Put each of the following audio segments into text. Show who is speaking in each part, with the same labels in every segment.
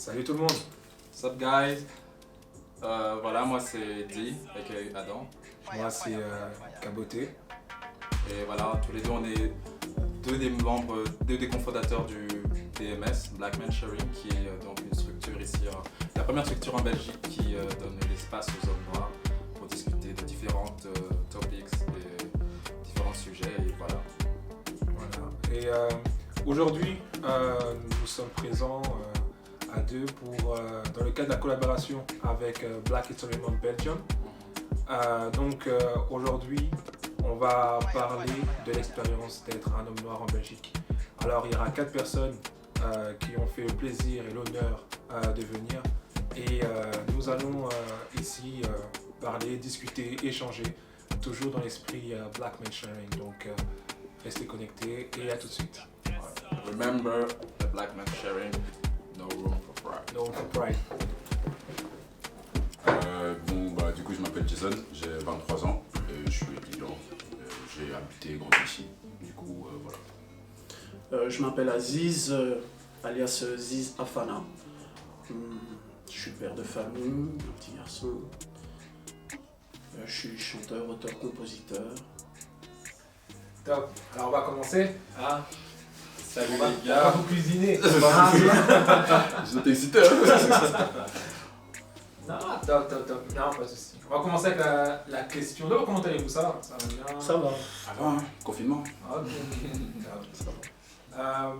Speaker 1: Salut tout le monde.
Speaker 2: What's up guys? Voilà, moi c'est Di, aka Adam.
Speaker 1: Moi c'est Caboté.
Speaker 2: Et voilà, tous les deux on est deux des membres, deux des cofondateurs du BMS, Black Men Sharing, qui est donc une structure ici, la première structure en Belgique qui donne l'espace aux hommes noirs pour discuter de différentes topics et différents sujets et voilà.
Speaker 1: Et aujourd'hui nous sommes présents à deux pour, dans le cadre de la collaboration avec Black History Month Belgium. Donc aujourd'hui, on va parler de l'expérience d'être un homme noir en Belgique. Alors il y aura 4 personnes qui ont fait le plaisir et l'honneur de venir. Et nous allons ici parler, discuter, échanger, toujours dans l'esprit Black Men Sharing. Donc restez connectés et à tout de suite.
Speaker 2: Remember the Black Men Sharing, no room for pride.
Speaker 1: No room for pride.
Speaker 3: Du coup je m'appelle Jason, j'ai 23 ans, je suis étudiant, j'ai habité et grandi ici, du coup voilà.
Speaker 4: Je m'appelle Aziz, alias Ziz Afana. Je suis père de famille, un petit garçon. Je suis chanteur, auteur, compositeur.
Speaker 1: Top. Alors on va commencer.
Speaker 2: Salut
Speaker 1: On va
Speaker 2: les gars.
Speaker 1: vous cuisiner.
Speaker 3: J'étais excité hein.
Speaker 1: Non, top. Non, pas de soucis. On va commencer avec la question. Donc, comment allez-vous? Ça va? Ça va bien?
Speaker 4: Ça va.
Speaker 3: Ça va, hein, confinement.
Speaker 1: Ok. Ça va.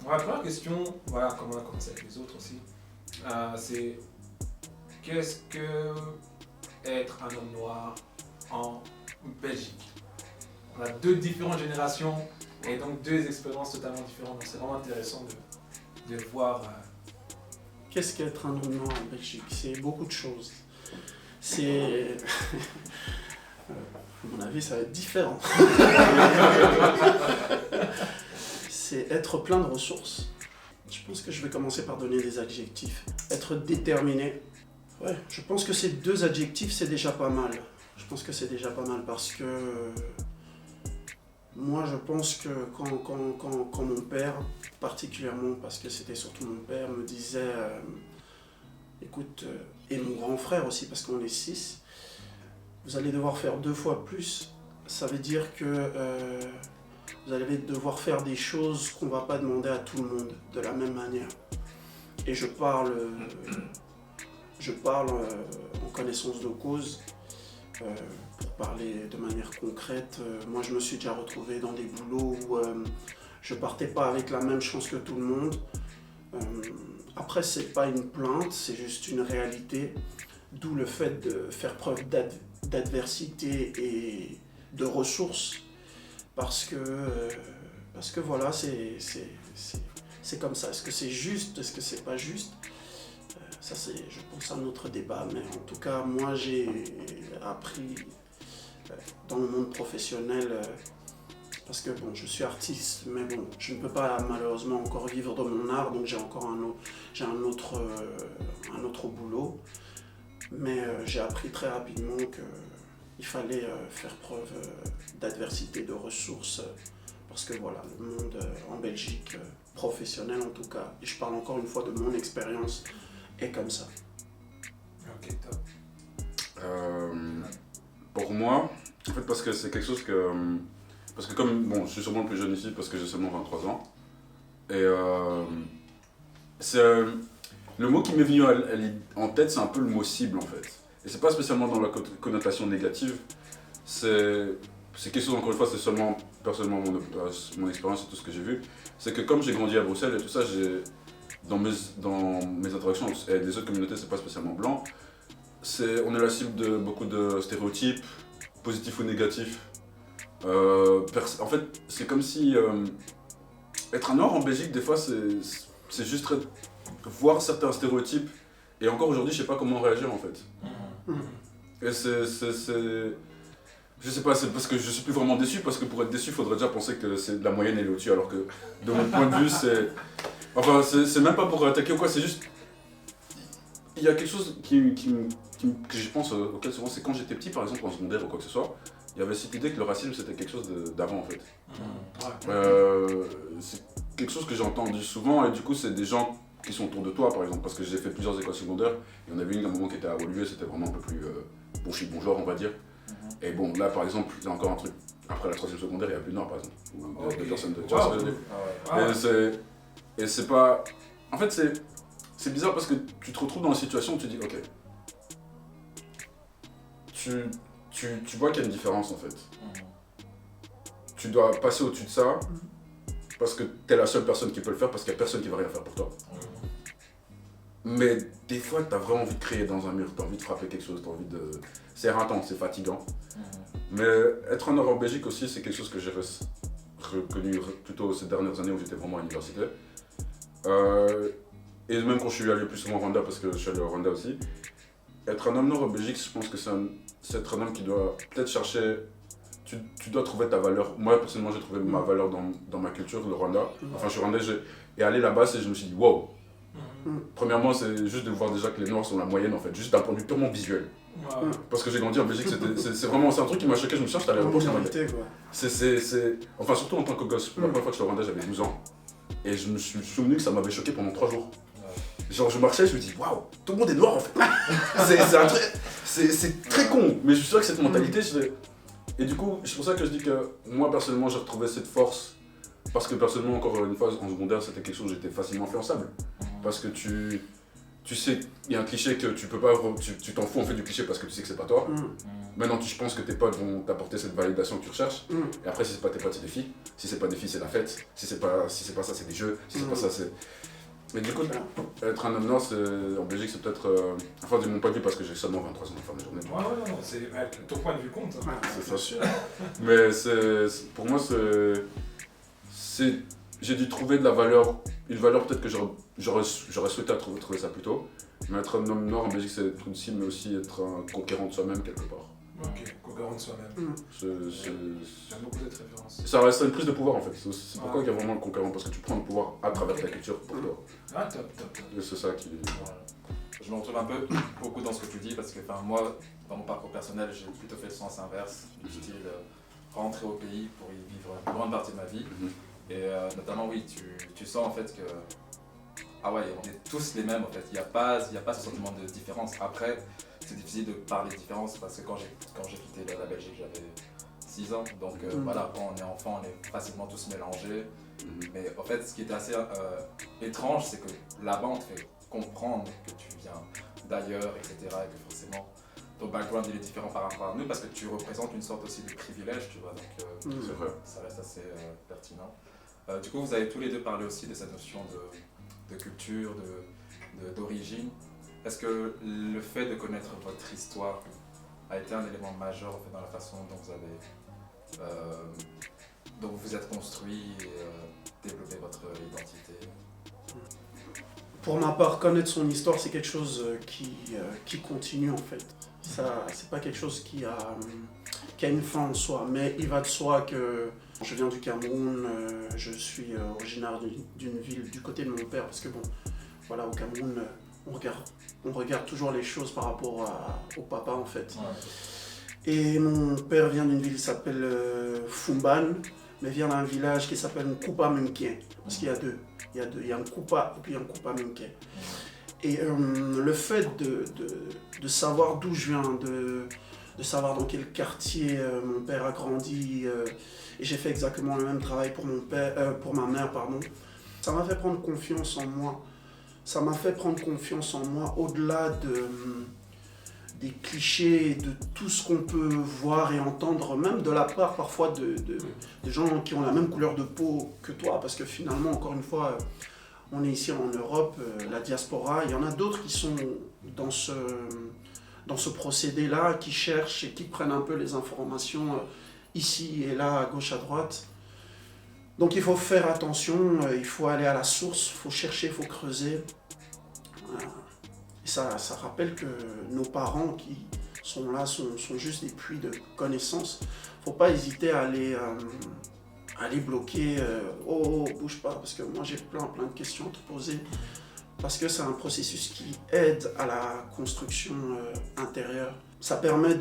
Speaker 1: La première question, voilà, comme on a commencé avec les autres aussi, c'est qu'est-ce que être un homme noir en Belgique? On a deux différentes générations et donc deux expériences totalement différentes. Donc c'est vraiment intéressant de voir.
Speaker 4: Qu'est-ce qu'être un homme noir en Belgique? C'est beaucoup de choses. C'est... à mon avis, ça va être différent. C'est être plein de ressources. Je pense que je vais commencer par donner des adjectifs. Être déterminé. Ouais, je pense que ces deux adjectifs, c'est déjà pas mal. Je pense que c'est déjà pas mal parce que... Moi, je pense que quand mon père, particulièrement parce que c'était surtout mon père, me disait écoute, et mon grand frère aussi, parce qu'on est 6, vous allez devoir faire 2 fois plus. Ça veut dire que vous allez devoir faire des choses qu'on ne va pas demander à tout le monde de la même manière. Et je parle en connaissance de cause. Pour parler de manière concrète, moi je me suis déjà retrouvé dans des boulots où je partais pas avec la même chance que tout le monde. Après c'est pas une plainte, c'est juste une réalité, d'où le fait de faire preuve d'adversité et de ressources, parce que voilà, c'est comme ça. Est-ce que c'est juste, est-ce que c'est pas juste? Ça c'est, je pense, un autre débat, mais en tout cas, moi j'ai appris dans le monde professionnel, parce que bon, je suis artiste, mais bon, je ne peux pas malheureusement encore vivre de mon art, donc j'ai encore un autre boulot, mais j'ai appris très rapidement qu'il fallait faire preuve d'adversité, de ressources, parce que voilà, le monde en Belgique, professionnel en tout cas, et je parle encore une fois de mon expérience, est comme ça.
Speaker 1: Ok, top.
Speaker 3: Pour moi, en fait parce que c'est quelque chose que... Parce que comme, bon, je suis sûrement le plus jeune ici parce que j'ai seulement 23 ans. Et c'est... Le mot qui m'est venu en tête, c'est un peu le mot cible en fait. Et c'est pas spécialement dans la connotation négative. C'est quelque chose, encore une fois, c'est seulement personnellement mon expérience et tout ce que j'ai vu. C'est que comme j'ai grandi à Bruxelles et tout ça, dans mes interactions avec des autres communautés, c'est pas spécialement blanc. On est la cible de beaucoup de stéréotypes, positifs ou négatifs. En fait, c'est comme si être un noir en Belgique, des fois, c'est juste voir certains stéréotypes. Et encore aujourd'hui, je sais pas comment réagir en fait. Et je sais pas, c'est parce que je suis plus vraiment déçu, parce que pour être déçu, il faudrait déjà penser que la moyenne elle est au-dessus, alors que de mon point de vue, c'est... Enfin, c'est même pas pour attaquer ou quoi, c'est juste... Il y a quelque chose que je pense auquel souvent, c'est quand j'étais petit, par exemple en secondaire ou quoi que ce soit, il y avait cette idée que le racisme c'était quelque chose d'avant en fait. C'est quelque chose que j'ai entendu souvent et du coup c'est des gens qui sont autour de toi, par exemple. Parce que j'ai fait plusieurs écoles secondaires, et on avait une à un moment qui était à Woluwe, c'était vraiment un peu plus bon chic, bon genre, on va dire. Et bon, là, par exemple, il y a encore un truc. Après la 3e secondaire, il n'y a plus de Nord, par exemple. Ou des personnes de. Tu vois ce que je veux dire? Et c'est pas. En fait, c'est bizarre parce que tu te retrouves dans une situation où tu dis, ok. Tu vois qu'il y a une différence en fait. Tu dois passer au-dessus de ça parce que tu es la seule personne qui peut le faire parce qu'il n'y a personne qui va rien faire pour toi. Mais des fois, tu as vraiment envie de créer dans un mur, tu as envie de frapper quelque chose, tu as envie de. C'est intense, c'est fatigant. Mais être en Europe en Belgique aussi, c'est quelque chose que j'ai reconnu plutôt ces dernières années où j'étais vraiment à l'université. Et même quand je suis allé plus souvent au Rwanda, parce que je suis allé au Rwanda aussi, être un homme noir en Belgique, je pense que c'est être un homme qui doit peut-être chercher. Tu dois trouver ta valeur. Moi, personnellement, j'ai trouvé ma valeur dans ma culture, le Rwanda. Enfin, je suis rwandais, et aller là-bas, je me suis dit, wow. Premièrement, c'est juste de voir déjà que les Noirs sont la moyenne, en fait, juste d'un point de vue purement visuel. Parce que j'ai grandi en Belgique, c'est vraiment un truc qui m'a choqué. Je me suis dit, j'étais allé à l'aéroport, enfin, surtout en tant que gosse. La première fois que je suis au Rwanda, j'avais 12 ans. Et je me suis souvenu que ça m'avait choqué pendant 3 jours. Genre, je marchais, je me dis, waouh, tout le monde est noir en fait. C'est un truc. C'est très con, mais je suis sûr que cette mentalité, et du coup, c'est pour ça que je dis que moi, personnellement, j'ai retrouvé cette force. Parce que personnellement, encore une fois, en secondaire, c'était quelque chose où j'étais facilement influençable. Parce que tu sais, il y a un cliché que tu peux pas, tu t'en fous en fait du cliché parce que tu sais que c'est pas toi. Maintenant, je pense que tes potes vont t'apporter cette validation que tu recherches. Et après, si c'est pas tes potes, c'est des filles. Si c'est pas des filles, c'est la fête. Si c'est pas ça, c'est des jeux. Si c'est pas ça, c'est. Mais du coup, être un homme noir en Belgique, c'est peut-être. Enfin, de mon point de vue, parce que j'ai seulement 23 ans de fin de journée.
Speaker 1: Non, ton point de vue compte.
Speaker 3: C'est ça. Mais pour moi, j'ai dû trouver de la valeur, une valeur peut-être que j'aurais souhaité trouver ça plus tôt. Mais être un homme noir en Belgique, c'est être une cible, mais aussi être un conquérant de soi-même quelque part.
Speaker 1: Ok, conquérant de soi-même. J'aime beaucoup cette référence.
Speaker 3: Ça reste une prise de pouvoir en fait. C'est pourquoi il y a vraiment le conquérant, parce que tu prends le pouvoir à travers ta culture pour toi.
Speaker 1: Ah, top.
Speaker 3: Et c'est ça qui.
Speaker 2: Je me retrouve un peu beaucoup dans ce que tu dis parce que moi, dans mon parcours personnel, j'ai plutôt fait le sens inverse, du style rentrer au pays pour y vivre une grande partie de ma vie. Et notamment, oui, tu sens en fait que. Ah ouais, on est tous les mêmes en fait, il n'y a pas ce sentiment de différence. Après, c'est difficile de parler de différence parce que quand j'ai quitté la Belgique, j'avais 6 ans. Donc voilà, quand on est enfant, on est facilement tous mélangés. Mais en fait, ce qui était assez étrange, c'est que là-bas, on te fait comprendre que tu viens d'ailleurs, etc. Et que forcément, ton background il est différent par rapport à nous parce que tu représentes une sorte aussi de privilège, tu vois. Donc
Speaker 3: c'est vrai.
Speaker 2: Ça reste assez pertinent. Du coup, vous avez tous les deux parlé aussi de cette notion de culture, d'origine. Est-ce que le fait de connaître votre histoire a été un élément majeur en fait, dans la façon dont vous vous êtes construit et développé votre identité?
Speaker 4: Pour ma part, connaître son histoire, c'est quelque chose qui continue en fait. Ça, c'est pas quelque chose qui a une fin en soi, mais il va de soi que je viens du Cameroun, je suis originaire d'une ville du côté de mon père, parce que bon, voilà, au Cameroun, on regarde toujours les choses par rapport au papa en fait. Et mon père vient d'une ville qui s'appelle Fumban, mais vient d'un village qui s'appelle Nkupa Menke, parce qu'il y a deux. Il y a un Nkupa et puis un Nkupa Menke. Et le fait de savoir d'où je viens, de savoir dans quel quartier mon père a grandi, et j'ai fait exactement le même travail pour ma mère, ça m'a fait prendre confiance en moi. Ça m'a fait prendre confiance en moi au-delà des clichés, de tout ce qu'on peut voir et entendre, même de la part parfois de gens qui ont la même couleur de peau que toi, parce que finalement, encore une fois, on est ici en Europe, la diaspora, il y en a d'autres qui sont dans ce procédé-là, qui cherchent et qui prennent un peu les informations ici et là, à gauche, à droite. Donc il faut faire attention, il faut aller à la source, il faut chercher, il faut creuser. Et ça rappelle que nos parents qui sont là sont juste des puits de connaissances. Il ne faut pas hésiter à aller bloquer, bouge pas, parce que moi j'ai plein de questions à te poser. Parce que c'est un processus qui aide à la construction intérieure. Ça permet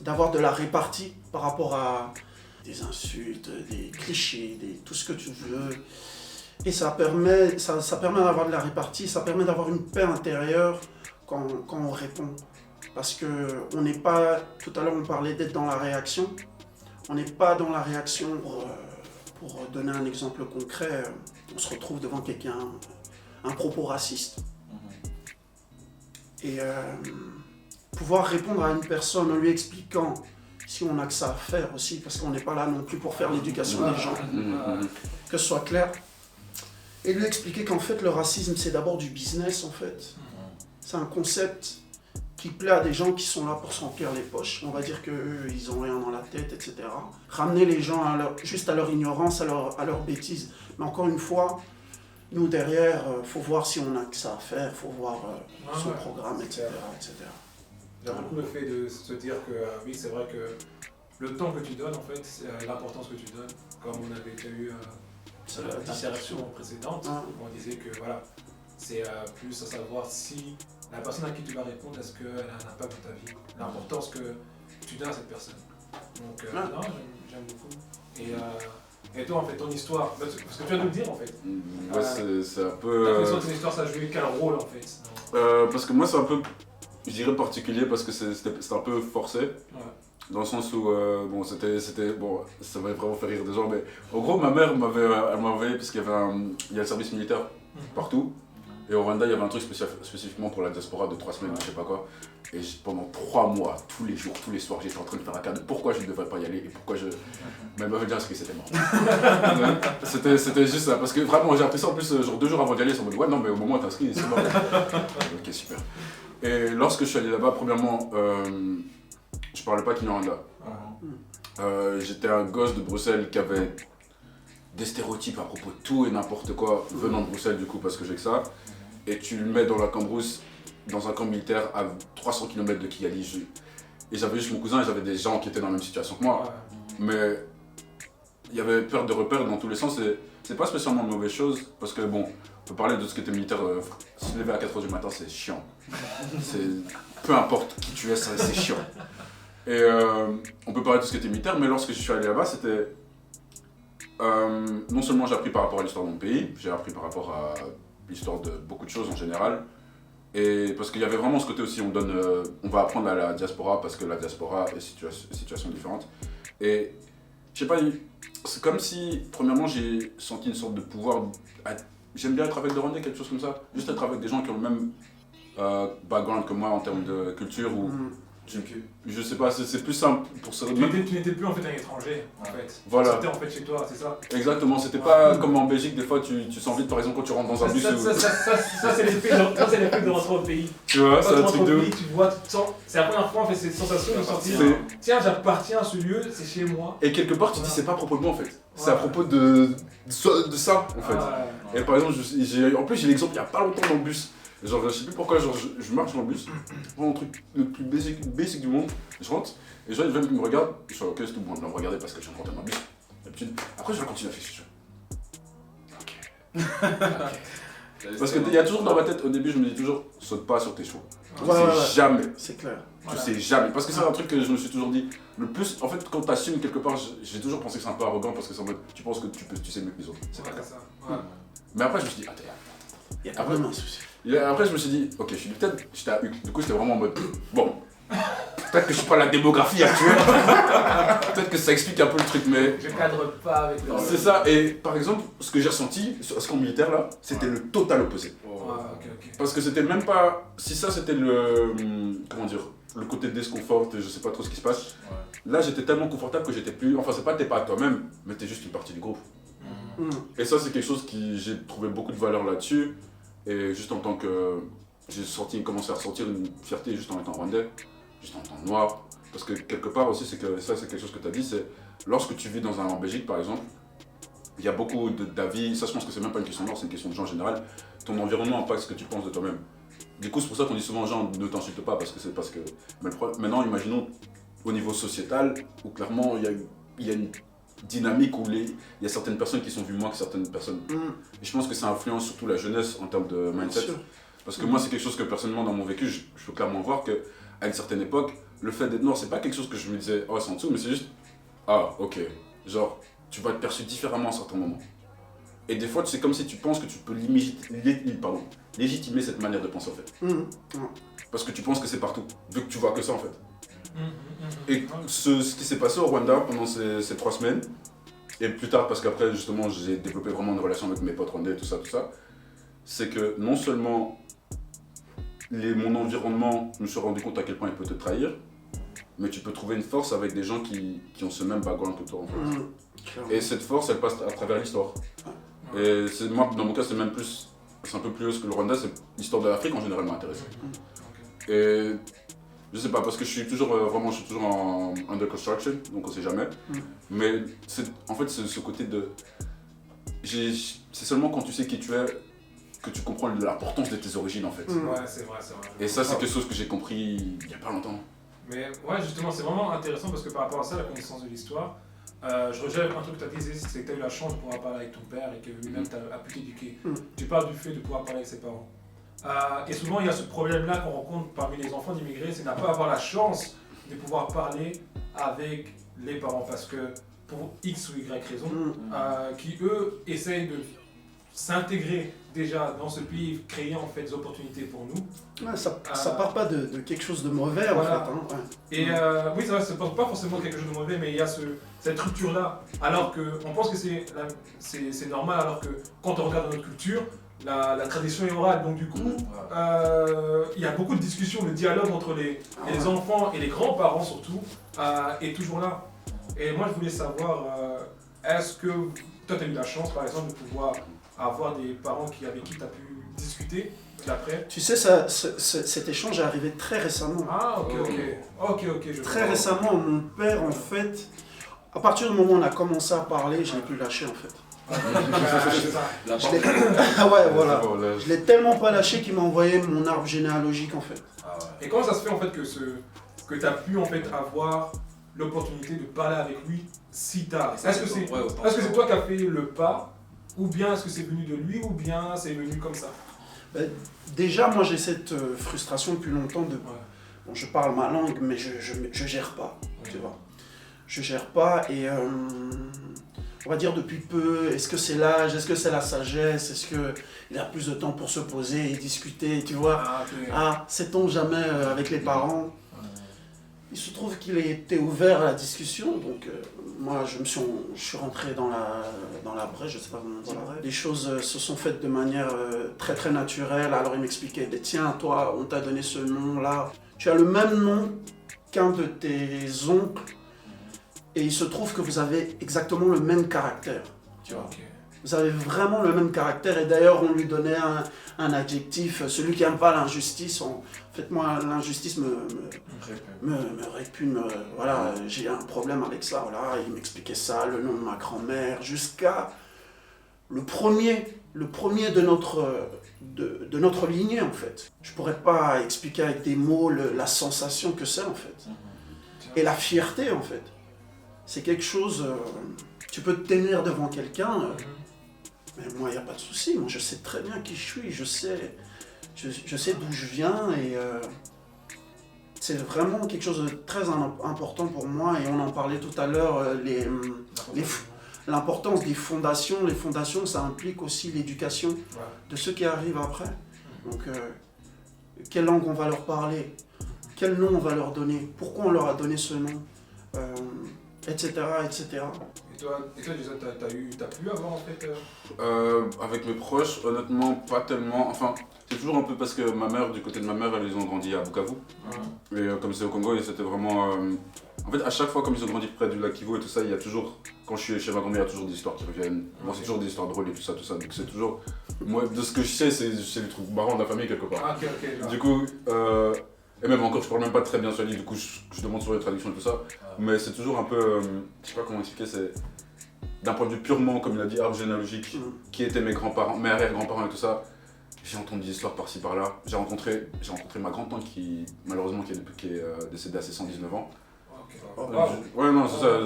Speaker 4: d'avoir de la répartie par rapport à des insultes, des clichés, tout ce que tu veux. Et ça permet d'avoir de la répartie, ça permet d'avoir une paix intérieure quand on répond. Parce que on n'est pas, tout à l'heure on parlait d'être dans la réaction, on n'est pas dans la réaction pour donner un exemple concret, on se retrouve devant quelqu'un, un propos raciste. Et pouvoir répondre à une personne en lui expliquant, si on a que ça à faire aussi, parce qu'on n'est pas là non plus pour faire l'éducation des gens, que ce soit clair, et lui expliquer qu'en fait le racisme c'est d'abord du business en fait. C'est un concept qui plaît à des gens qui sont là pour se remplir les poches. On va dire qu'eux, ils ont rien dans la tête, etc. Ramener les gens juste à leur ignorance, à leur bêtise. Mais encore une fois, nous derrière, faut voir si on a que ça à faire, faut voir son programme, etc.
Speaker 1: J'aime beaucoup le fait de se dire que oui, c'est vrai que le temps que tu donnes, en fait, c'est l'importance que tu donnes. Comme on avait déjà eu la dissertation précédente, où on disait que voilà, c'est plus à savoir si la personne à qui tu vas répondre, est-ce qu'elle a un impact dans ta vie, l'importance que tu donnes à cette personne. Donc non, j'aime beaucoup. Et toi, en fait, ton histoire, parce que tu viens de le dire, en fait.
Speaker 3: Ouais, c'est un peu...
Speaker 1: T'as l'impression que ton histoire, ça a joué quel rôle, en fait?
Speaker 3: Parce que moi, c'est un peu, je dirais, particulier, parce que c'était un peu forcé. Ouais. Dans le sens où, bon, ça m'avait vraiment fait rire des gens, mais en gros, ma mère m'avait envoyé, parce qu'il y a le service militaire partout. Et au Rwanda, il y avait un truc spécifiquement pour la diaspora de 3 semaines, je sais pas quoi. Et pendant 3 mois, tous les jours, tous les soirs, j'étais en train de faire la carte de pourquoi je ne devrais pas y aller et pourquoi je... Mais elle m'avait dit que c'était mort. C'était juste ça, parce que vraiment, j'ai appris ça en plus, genre 2 jours avant d'y aller, ils sont en mode ouais, non, mais au moment où t'es inscrit, c'est mort. Ok, super. Et lorsque je suis allé là-bas, premièrement, je parlais pas Kinyarwanda. J'étais un gosse de Bruxelles qui avait des stéréotypes à propos de tout et n'importe quoi venant de Bruxelles, du coup, parce que j'ai que ça. Et tu le mets dans la Cambrousse, dans un camp militaire à 300 km de Kigali. Et j'avais juste mon cousin et j'avais des gens qui étaient dans la même situation que moi. Mais il y avait perte de repères dans tous les sens. Et c'est pas spécialement une mauvaise chose, parce que bon, on peut parler de ce qui était militaire. Se lever à 4h du matin, c'est chiant. Peu importe qui tu es, c'est chiant. Et on peut parler de ce qui était militaire, mais lorsque je suis allé là-bas, c'était... non seulement j'ai appris par rapport à l'histoire de mon pays, j'ai appris par rapport à l'histoire de beaucoup de choses en général. Et parce qu'il y avait vraiment ce côté aussi, on va apprendre à la diaspora parce que la diaspora est situation différente. Et je sais pas, c'est comme si, premièrement, j'ai senti une sorte de pouvoir. J'aime bien être avec des Rwandais, quelque chose comme ça. Juste être avec des gens qui ont le même background que moi en termes de culture ou. Je sais pas, c'est plus simple pour se
Speaker 1: Tu n'étais plus en fait un étranger, en fait.
Speaker 3: Voilà.
Speaker 1: C'était en fait chez toi, c'est ça?
Speaker 3: Exactement, c'était pas comme en Belgique, des fois tu sens vite par exemple quand tu rentres dans un bus.
Speaker 1: Ça c'est l'effet de rentrer au pays.
Speaker 3: Tu vois, c'est un truc de.
Speaker 1: Tu vois, tu te sens. C'est la première fois en fait, cette sensation de sortir. Tiens, j'appartiens à ce lieu, c'est chez moi.
Speaker 3: Et quelque part tu dis c'est pas à propos de moi en fait. C'est à propos de ça en fait. Et par exemple, en plus j'ai l'exemple il y a pas longtemps dans le bus. Genre, je sais plus pourquoi, genre, je marche dans le bus, je vois un truc le plus basic du monde, je rentre, et les gens ils viennent me regardent, je suis ok, c'est tout bon, ils vont me regarder parce que je viens de rentrer dans le bus, d'habitude. Après, je vais continuer à faire ok. Parce qu'il y a toujours dans ma tête, au début, je me dis toujours, saute pas sur tes chevaux. Tu sais jamais.
Speaker 4: C'est clair.
Speaker 3: Tu sais jamais. Parce que c'est un truc que je me suis toujours dit, le plus, en fait, quand t'assumes quelque part, j'ai toujours pensé que c'est un peu arrogant parce que c'est en mode, tu penses que tu sais mieux que les autres. C'est pas ça. Mais après, je me suis dit, attends,
Speaker 4: il y a vraiment un souci.
Speaker 3: Et après, je me suis dit, ok, j'étais à Huc. Du coup, c'était vraiment en mode, bon, peut-être que je suis pas la démographie actuelle, peut-être que ça explique un peu le truc, mais.
Speaker 1: Je cadre pas avec le.
Speaker 3: C'est ça, et par exemple, ce que j'ai ressenti, ce camp militaire là, c'était le total opposé. Parce que c'était même pas. Si ça c'était le. Comment dire, le côté disconfort, je sais pas trop ce qui se passe. Là, j'étais tellement confortable que j'étais plus. Enfin, c'est pas t'es pas toi-même, mais t'es juste une partie du groupe. Et ça, c'est quelque chose qui. J'ai trouvé beaucoup de valeur là-dessus. Et juste en tant que. J'ai commencé à ressentir une fierté juste en étant rwandais, juste en étant noir. Parce que quelque part aussi, c'est que ça, c'est quelque chose que tu as dit, c'est lorsque tu vis en Belgique par exemple, il y a beaucoup d'avis, ça je pense que c'est même pas une question noire, c'est une question de gens en général. Ton environnement impacte ce que tu penses de toi-même. Du coup, c'est pour ça qu'on dit souvent aux gens ne t'insulte pas parce que c'est parce que. Mais maintenant, imaginons au niveau sociétal, où clairement il y a une dynamique où il y a certaines personnes qui sont vues moins que certaines personnes. Et je pense que ça influence surtout la jeunesse en termes de mindset. Parce que moi, c'est quelque chose que personnellement, dans mon vécu, je peux clairement voir qu'à une certaine époque, le fait d'être noir, c'est pas quelque chose que je me disais, oh, c'est en dessous, mais c'est juste, ah, ok. Genre, tu vas être perçu différemment à certains moments. Et des fois, c'est comme si tu penses que tu peux légitimer cette manière de penser en fait. Parce que tu penses que c'est partout, vu que tu vois que ça en fait. Et ce qui s'est passé au Rwanda pendant ces 3 semaines, et plus tard parce qu'après justement j'ai développé vraiment une relation avec mes potes rwandais, tout ça, c'est que non seulement mon environnement, je me suis rendu compte à quel point il peut te trahir, mais tu peux trouver une force avec des gens qui ont ce même background que toi en fait. Et cette force, elle passe à travers l'histoire. Et moi, dans mon cas, c'est un peu plus haut que le Rwanda, c'est l'histoire de l'Afrique en général m'intéresse. Et je sais pas, parce que je suis toujours en under construction, donc on sait jamais. Mais en fait, c'est ce côté de... C'est seulement quand tu sais qui tu es que tu comprends l'importance de tes origines en fait.
Speaker 1: Ouais, c'est vrai.
Speaker 3: Et ça, c'est quelque chose que j'ai compris il y a pas longtemps.
Speaker 1: Mais ouais, justement, c'est vraiment intéressant parce que par rapport à ça, la connaissance de l'histoire, je rejette un truc que tu as dit, c'est que tu as eu la chance de pouvoir parler avec ton père et que lui-même a pu t'éduquer. Tu parles du fait de pouvoir parler avec ses parents. Et souvent, il y a ce problème-là qu'on rencontre parmi les enfants d'immigrés, c'est de ne pas avoir la chance de pouvoir parler avec les parents parce que pour X ou Y raison, qui eux essayent de s'intégrer déjà dans ce pays, créer en fait des opportunités pour nous.
Speaker 4: Ouais, ça part pas de quelque chose de mauvais
Speaker 1: voilà.
Speaker 4: en fait.
Speaker 1: Et oui, c'est vrai, c'est pas forcément quelque chose de mauvais, mais il y a cette rupture-là. Alors qu'on pense que c'est normal, alors que quand on regarde notre culture, la tradition est orale. Donc du coup, il y a beaucoup de discussions, le dialogue entre les enfants et les grands-parents surtout, est toujours là. Et moi, je voulais savoir, est-ce que toi, tu as eu la chance, par exemple, de pouvoir avoir des parents avec qui tu as pu discuter après?
Speaker 4: Tu sais, cet échange est arrivé très récemment.
Speaker 1: Ah, ok, je
Speaker 4: Très
Speaker 1: vois.
Speaker 4: récemment, mon père, en fait, à partir du moment où on a commencé à parler, je l'ai plus lâché, en fait.
Speaker 1: C'est ça.
Speaker 4: Ah ouais, voilà. Je l'ai tellement pas lâché qu'il m'a envoyé mon arbre généalogique, en fait.
Speaker 1: Et comment ça se fait en fait que tu as pu en fait avoir l'opportunité de parler avec lui si tard? Est-ce que c'est toi qui as fait le pas, ou bien est-ce que c'est venu de lui, ou bien c'est venu comme ça?
Speaker 4: Déjà, moi, j'ai cette frustration depuis longtemps de... Bon, je parle ma langue, mais je gère pas, tu vois. Je gère pas et... on va dire depuis peu, est-ce que c'est l'âge, est-ce que c'est la sagesse, est-ce qu'il a plus de temps pour se poser et discuter, tu vois. Sait-on jamais avec les parents. Il se trouve qu'il était ouvert à la discussion, donc moi je suis rentré dans la brèche, je sais pas comment dire. Les choses se sont faites de manière très très naturelle, alors il m'expliquait, tiens toi on t'a donné ce nom-là, tu as le même nom qu'un de tes oncles, et il se trouve que vous avez exactement le même caractère, tu vois. Vous avez vraiment le même caractère, et d'ailleurs on lui donnait un adjectif, celui qui n'aime pas l'injustice. En fait, moi, l'injustice me répugne, voilà, j'ai un problème avec ça, voilà, il m'expliquait ça, le nom de ma grand-mère, jusqu'à le premier de notre lignée, en fait. Je pourrais pas expliquer avec des mots la sensation que c'est, en fait. Et la fierté, en fait. C'est quelque chose, tu peux te tenir devant quelqu'un, mais moi, il n'y a pas de souci. Moi, je sais très bien qui je suis. Je sais d'où je viens. Et c'est vraiment quelque chose de très important pour moi. Et on en parlait tout à l'heure, l'importance des fondations. Les fondations, ça implique aussi l'éducation de ceux qui arrivent après. Donc, quelle langue on va leur parler? Quel nom on va leur donner? Pourquoi on leur a donné ce nom? Etc.
Speaker 1: Et toi Jason, t'as pu avoir en fait
Speaker 3: Avec mes proches, honnêtement, pas tellement. Enfin, c'est toujours un peu parce que ma mère, du côté de ma mère, ils ont grandi à Bukavu. Et comme c'est au Congo, et c'était vraiment... En fait, à chaque fois, comme ils ont grandi près du lac Kivu et tout ça, il y a toujours... Quand je suis chez ma grand-mère, il y a toujours des histoires qui reviennent. Moi, c'est toujours des histoires drôles et tout ça. Donc c'est toujours... Moi, de ce que je sais, c'est les trucs marrants de la famille quelque part. Du coup... Et même encore, je parle même pas très bien swahili, du coup je demande sur les traductions et tout ça. Mais c'est toujours un peu, je sais pas comment expliquer, c'est d'un point de vue purement, comme il a dit, arbre généalogique, qui étaient mes grands-parents, mes arrière-grands-parents et tout ça. J'ai entendu des histoires par-ci par-là. J'ai rencontré ma grand-tante qui, malheureusement, qui est décédée à ses 119 ans. Ouais, non, c'est ça.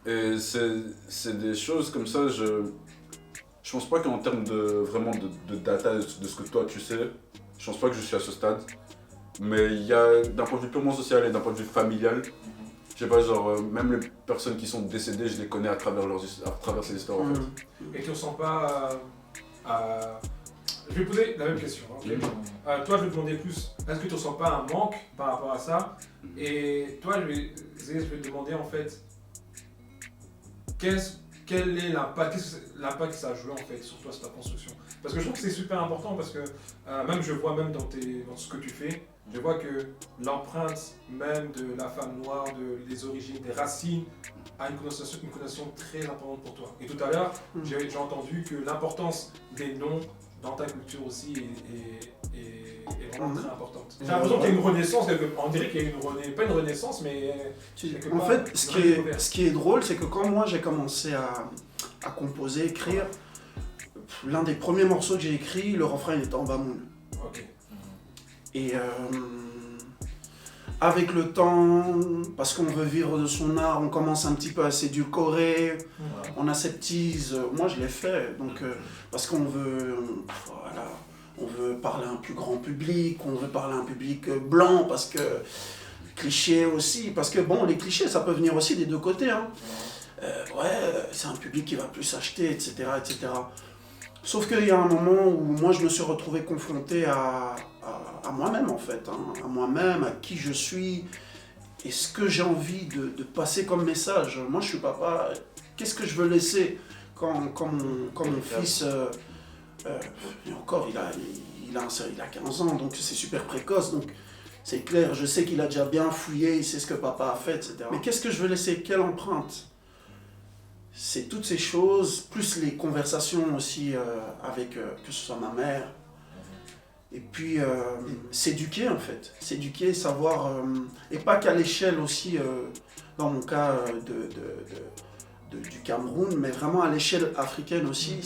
Speaker 3: Et c'est des choses comme ça, je pense pas qu'en termes vraiment de data, de ce que toi tu sais, je pense pas que je suis à ce stade. Mais il y a, d'un point de vue purement social et d'un point de vue familial, Je sais pas, genre, même les personnes qui sont décédées, je les connais à travers ces histoires en fait.
Speaker 1: Et tu ressens pas. Je vais poser la même question. Ok. Toi, je vais te demander plus. Est-ce que tu ressens pas un manque par rapport à ça? Et toi, je vais te demander en fait. Quel est l'impact que ça a joué en fait sur toi, sur ta construction? Parce que je trouve que c'est super important parce que même je vois même dans ce que tu fais, je vois que l'empreinte même de la femme noire, des origines, des racines, a une connotation très importante pour toi. Et tout à l'heure, j'ai entendu que l'importance des noms dans ta culture aussi est vraiment très importante. J'ai l'impression qu'il y a une renaissance, on dirait qu'il y a pas une renaissance, mais...
Speaker 4: En fait, ce qui est drôle, c'est que quand moi j'ai commencé à composer, écrire, l'un des premiers morceaux que j'ai écrit, le refrain il était en bamoun.
Speaker 1: Ok.
Speaker 4: Et avec le temps, parce qu'on veut vivre de son art, on commence un petit peu à s'édulcorer, on aseptise. Moi je l'ai fait, donc parce qu'on veut, on veut parler à un plus grand public, on veut parler à un public blanc, parce que clichés aussi, parce que bon, les clichés ça peut venir aussi des deux côtés. Hein. C'est un public qui va plus acheter, etc., etc. Sauf qu'il y a un moment où moi je me suis retrouvé confronté à moi-même en fait, hein, à moi-même, à qui je suis et ce que j'ai envie de passer comme message. Moi je suis papa, qu'est-ce que je veux laisser quand mon fils, et encore il a 15 ans donc c'est super précoce, donc c'est clair, je sais qu'il a déjà bien fouillé, il sait ce que papa a fait, etc. Mais qu'est-ce que je veux laisser, quelle empreinte? C'est toutes ces choses, plus les conversations aussi avec, que ce soit ma mère. Et puis, s'éduquer en fait. S'éduquer, savoir, et pas qu'à l'échelle aussi, dans mon cas du Cameroun, mais vraiment à l'échelle africaine aussi,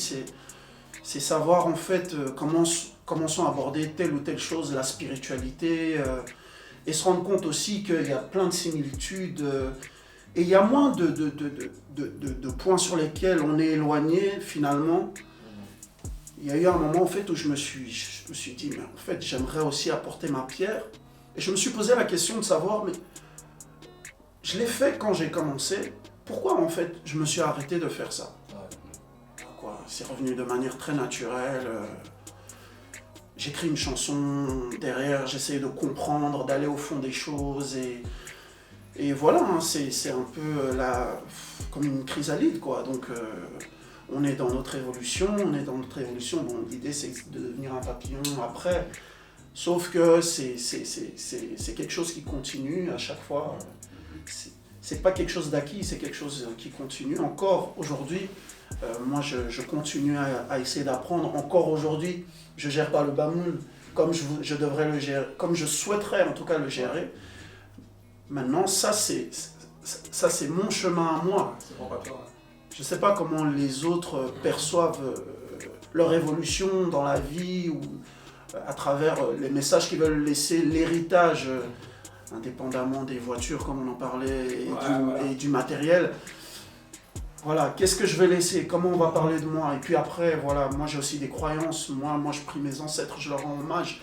Speaker 4: c'est savoir en fait comment sont abordées telle ou telle chose, la spiritualité, et se rendre compte aussi qu'il y a plein de similitudes. Et il y a moins de points sur lesquels on est éloigné finalement. Il y a eu un moment en fait où je me suis dit, mais en fait j'aimerais aussi apporter ma pierre. Et je me suis posé la question de savoir, mais je l'ai fait quand j'ai commencé, pourquoi en fait je me suis arrêté de faire ça? C'est revenu de manière très naturelle. J'écris une chanson, derrière j'essaie de comprendre, d'aller au fond des choses et voilà, hein, c'est un peu comme une chrysalide, quoi. Donc, on est dans notre évolution, Bon, l'idée, c'est de devenir un papillon après. Sauf que c'est quelque chose qui continue à chaque fois. C'est pas quelque chose d'acquis, c'est quelque chose qui continue. Encore aujourd'hui, moi, je continue à essayer d'apprendre. Encore aujourd'hui, je gère pas le bamoun comme je devrais le gérer, comme je souhaiterais en tout cas le gérer. Maintenant, ça c'est mon chemin à moi. Je ne sais pas comment les autres perçoivent leur évolution dans la vie ou à travers les messages qu'ils veulent laisser, l'héritage, indépendamment des voitures comme on en parlait et du matériel. Voilà, qu'est-ce que je vais laisser? Comment on va parler de moi? Et puis après, voilà, moi j'ai aussi des croyances. Moi je prie mes ancêtres, je leur rends hommage.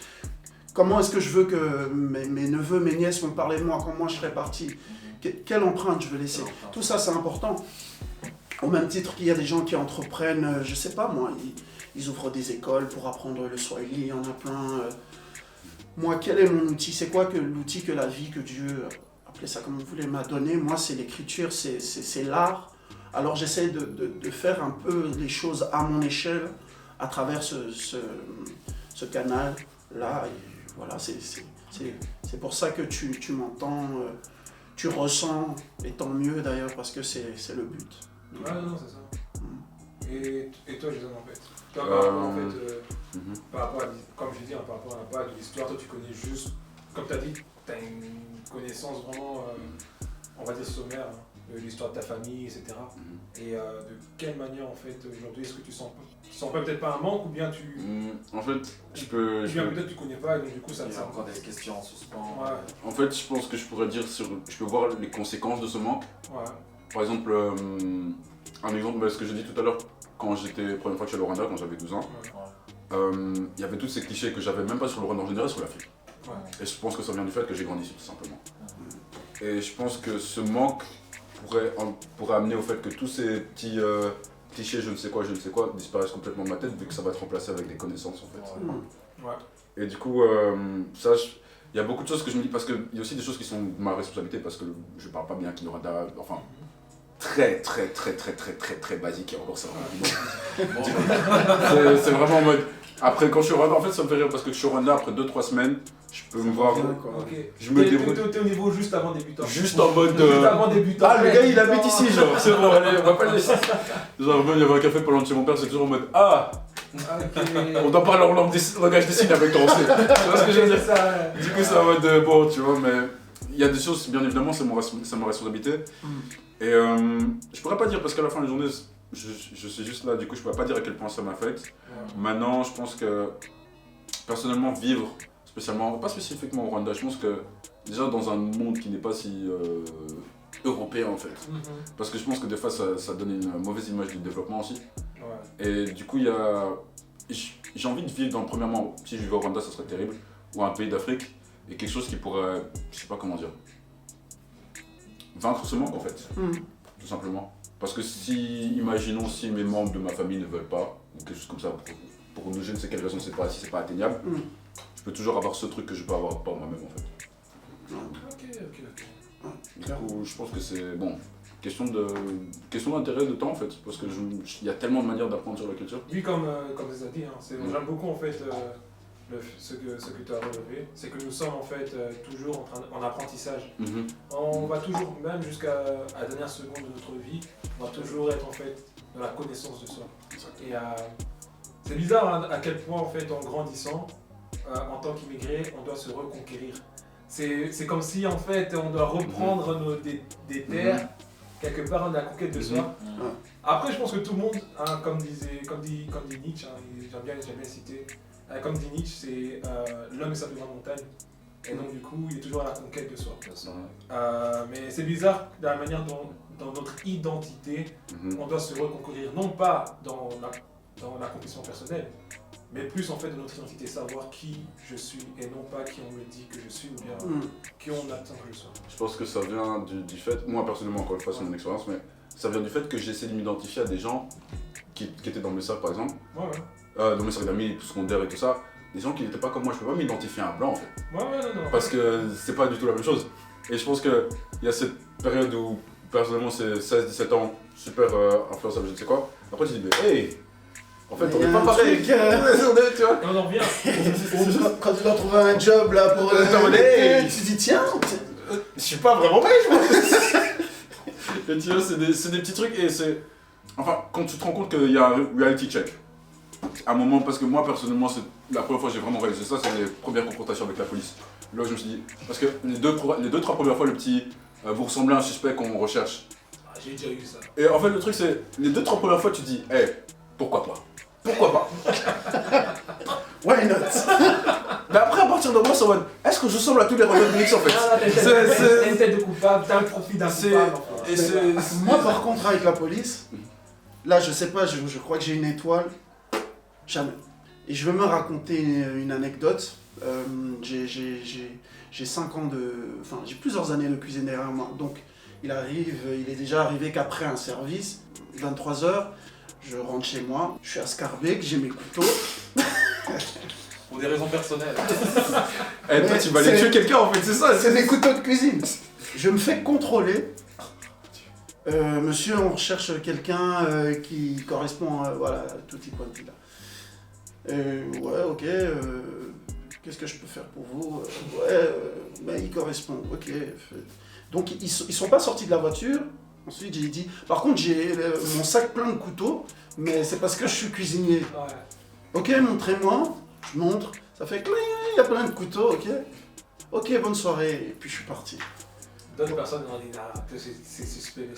Speaker 4: Comment est-ce que je veux que mes neveux, mes nièces vont parler de moi quand moi je serai parti? Quelle empreinte je veux laisser? Tout ça, c'est important. Au même titre qu'il y a des gens qui entreprennent, je sais pas moi, ils ouvrent des écoles pour apprendre le swahili, il y en a plein. Moi, quel est mon outil? C'est quoi que l'outil que la vie, que Dieu, appelez ça comme vous voulez, m'a donné? Moi, c'est l'écriture, c'est l'art. Alors j'essaie de faire un peu les choses à mon échelle, à travers ce canal-là. Voilà, c'est pour ça que tu m'entends, tu ressens, et tant mieux d'ailleurs, parce que c'est le but.
Speaker 1: Ouais, non, c'est ça. Et toi, Jason, en fait, toi, par rapport, en fait, par rapport à, comme je dis, par rapport à l'impact de l'histoire, toi, tu connais juste, comme tu as dit, tu as une connaissance vraiment, on va dire, sommaire, hein, de l'histoire de ta famille, etc. Et de quelle manière, en fait, aujourd'hui, est-ce que tu sens peut-être pas un manque, ou bien tu...
Speaker 3: En fait,
Speaker 1: peut-être tu connais pas, et donc du coup, ça...
Speaker 2: Il y a encore des questions en suspens.
Speaker 1: Ouais.
Speaker 3: En fait, je pense que je pourrais dire je peux voir les conséquences de ce manque.
Speaker 1: Ouais.
Speaker 3: Par exemple, un exemple, ce que j'ai dit tout à l'heure, quand j'étais, la première fois que je suis allé au Rwanda, quand j'avais 12 ans, il y avait tous ces clichés que j'avais même pas sur le Rwanda en général, sur l'Afrique.
Speaker 1: Ouais.
Speaker 3: Et je pense que ça vient du fait que j'ai grandi ici, tout simplement. Et je pense que ce manque pourrait amener au fait que tous ces petits clichés, je ne sais quoi, disparaissent complètement de ma tête, vu que ça va être remplacé avec des connaissances en fait.
Speaker 1: Ouais.
Speaker 3: Et du coup, ça, il y a beaucoup de choses que je me dis, parce qu'il y a aussi des choses qui sont ma responsabilité, parce que je parle pas bien Kinorada, enfin, très basique, et encore ça. C'est vraiment en mode. Après, quand je suis au Rwanda, en fait, ça me fait rire, parce que je suis au Rwanda, après 2-3 semaines, je peux me voir.
Speaker 1: Ok.
Speaker 3: Je me débrouille.
Speaker 1: T'es au niveau juste avant débutant.
Speaker 3: Juste en mode.
Speaker 1: Juste avant débutant.
Speaker 3: Ah, le gars il habite ici, genre, c'est bon, allez, on va pas le laisser. Genre, même il y avait un café pas loin de chez mon père, c'est toujours en mode ah, on doit parler en langage des signes avec toi, on sait. Tu vois ce que je veux dire? Du coup, c'est en mode bon, tu vois, mais il y a des choses, bien évidemment, c'est ma responsabilité. Et je pourrais pas dire, parce qu'à la fin de la journée, je suis juste là, du coup, je pourrais pas dire à quel point ça m'affecte. Maintenant, je pense que personnellement, vivre, pas spécifiquement au Rwanda, je pense que déjà dans un monde qui n'est pas si européen en fait. Parce que je pense que des fois ça donne une mauvaise image du développement aussi. Et du coup, j'ai envie de vivre premièrement, si je vivais au Rwanda, ça serait terrible, ou un pays d'Afrique, et quelque chose qui pourrait, je sais pas comment dire, vaincre ce manque en fait, tout simplement. Parce que imaginons si mes membres de ma famille ne veulent pas, ou quelque chose comme ça, pour une je ne sais quelle raison, si c'est pas atteignable, je peux toujours avoir ce truc que je peux avoir pas moi-même en fait.
Speaker 1: Ok.
Speaker 3: Du coup, je pense que c'est bon, question d'intérêt de temps en fait, parce que il y a tellement de manières d'apprendre sur la culture.
Speaker 1: Oui, comme tu as dit, j'aime beaucoup en fait ce que tu as relevé, c'est que nous sommes en fait toujours en apprentissage. On va toujours, même jusqu'à la dernière seconde de notre vie, on va toujours être en fait dans la connaissance de soi. Et c'est bizarre à quel point en fait en grandissant, en tant qu'immigré, on doit se reconquérir. C'est comme si en fait on doit reprendre des terres quelque part dans la conquête de soi. Après, je pense que tout le monde, comme dit Nietzsche, j'aime bien citer, comme dit Nietzsche, c'est l'homme est sa plus grande montagne. Et donc du coup, il est toujours à la conquête de soi. Mais c'est bizarre de la manière dont dans notre identité, on doit se reconquérir, non pas dans l'accomplissement personnel, mais plus en fait de notre identité, savoir qui je suis et non pas qui on me dit que je suis ou bien qui on attend que je sois.
Speaker 3: Je pense que ça vient du fait, moi personnellement encore une fois c'est mon expérience, mais ça vient du fait que j'essaie de m'identifier à des gens qui étaient dans mes cercles par exemple, dans mes cercles d'amis, secondaires et tout ça, des gens qui n'étaient pas comme moi, je peux pas m'identifier à un blanc en fait.
Speaker 1: Non.
Speaker 3: Parce que c'est pas du tout la même chose. Et je pense qu'il y a cette période où personnellement c'est 16-17 ans, super influençable, je ne sais quoi. Après tu dis mais hey, en fait on n'est pas pareil. Tu vois.
Speaker 1: Et on en revient.
Speaker 5: Quand tu dois trouver un job là pour tu dis tiens,
Speaker 3: je suis pas vraiment belge moi. Et tu vois, c'est des petits trucs et c'est... Enfin, quand tu te rends compte qu'il y a un reality check, à un moment, parce que moi personnellement, c'est la première fois que j'ai vraiment réalisé ça, c'est les premières confrontations avec la police. Là je me suis dit, parce que les deux, trois premières fois, le petit, vous ressemblez à un suspect qu'on recherche.
Speaker 1: J'ai déjà eu ça.
Speaker 3: Et en fait le truc c'est, les 2-3 premières fois tu te dis, pourquoi pas? Pourquoi pas?
Speaker 5: why not?
Speaker 3: Mais après à partir de moi c'est en mode, est-ce que je ressemble à tous les Robert Blix en fait?
Speaker 1: T'as une tête de coupable, t'as un profil d'un coupable.
Speaker 5: Moi par contre avec la police, là je sais pas, je crois que j'ai une étoile, jamais. Et je vais me raconter une anecdote. J'ai 5 ans enfin j'ai plusieurs années de cuisine derrière moi. Donc il est déjà arrivé qu'après un service, 23h, je rentre chez moi, je suis à Scarbeck, j'ai mes couteaux.
Speaker 2: Pour des raisons personnelles.
Speaker 3: Toi tu vas aller tuer quelqu'un en fait, c'est ça.
Speaker 5: C'est mes couteaux de cuisine. Je me fais contrôler. Monsieur, on recherche quelqu'un qui correspond voilà, à tutti quanti là. Ouais, ok. Qu'est-ce que je peux faire pour vous? Il correspond, ok. Donc ils sont pas sortis de la voiture. Ensuite j'ai dit, par contre j'ai mon sac plein de couteaux, mais c'est parce que je suis cuisinier. Ok, montrez-moi. Je montre. Ça fait cling, il y a plein de couteaux, ok. Ok, bonne soirée. Et puis je suis parti.
Speaker 1: D'autres personnes ont dit, c'est suspect.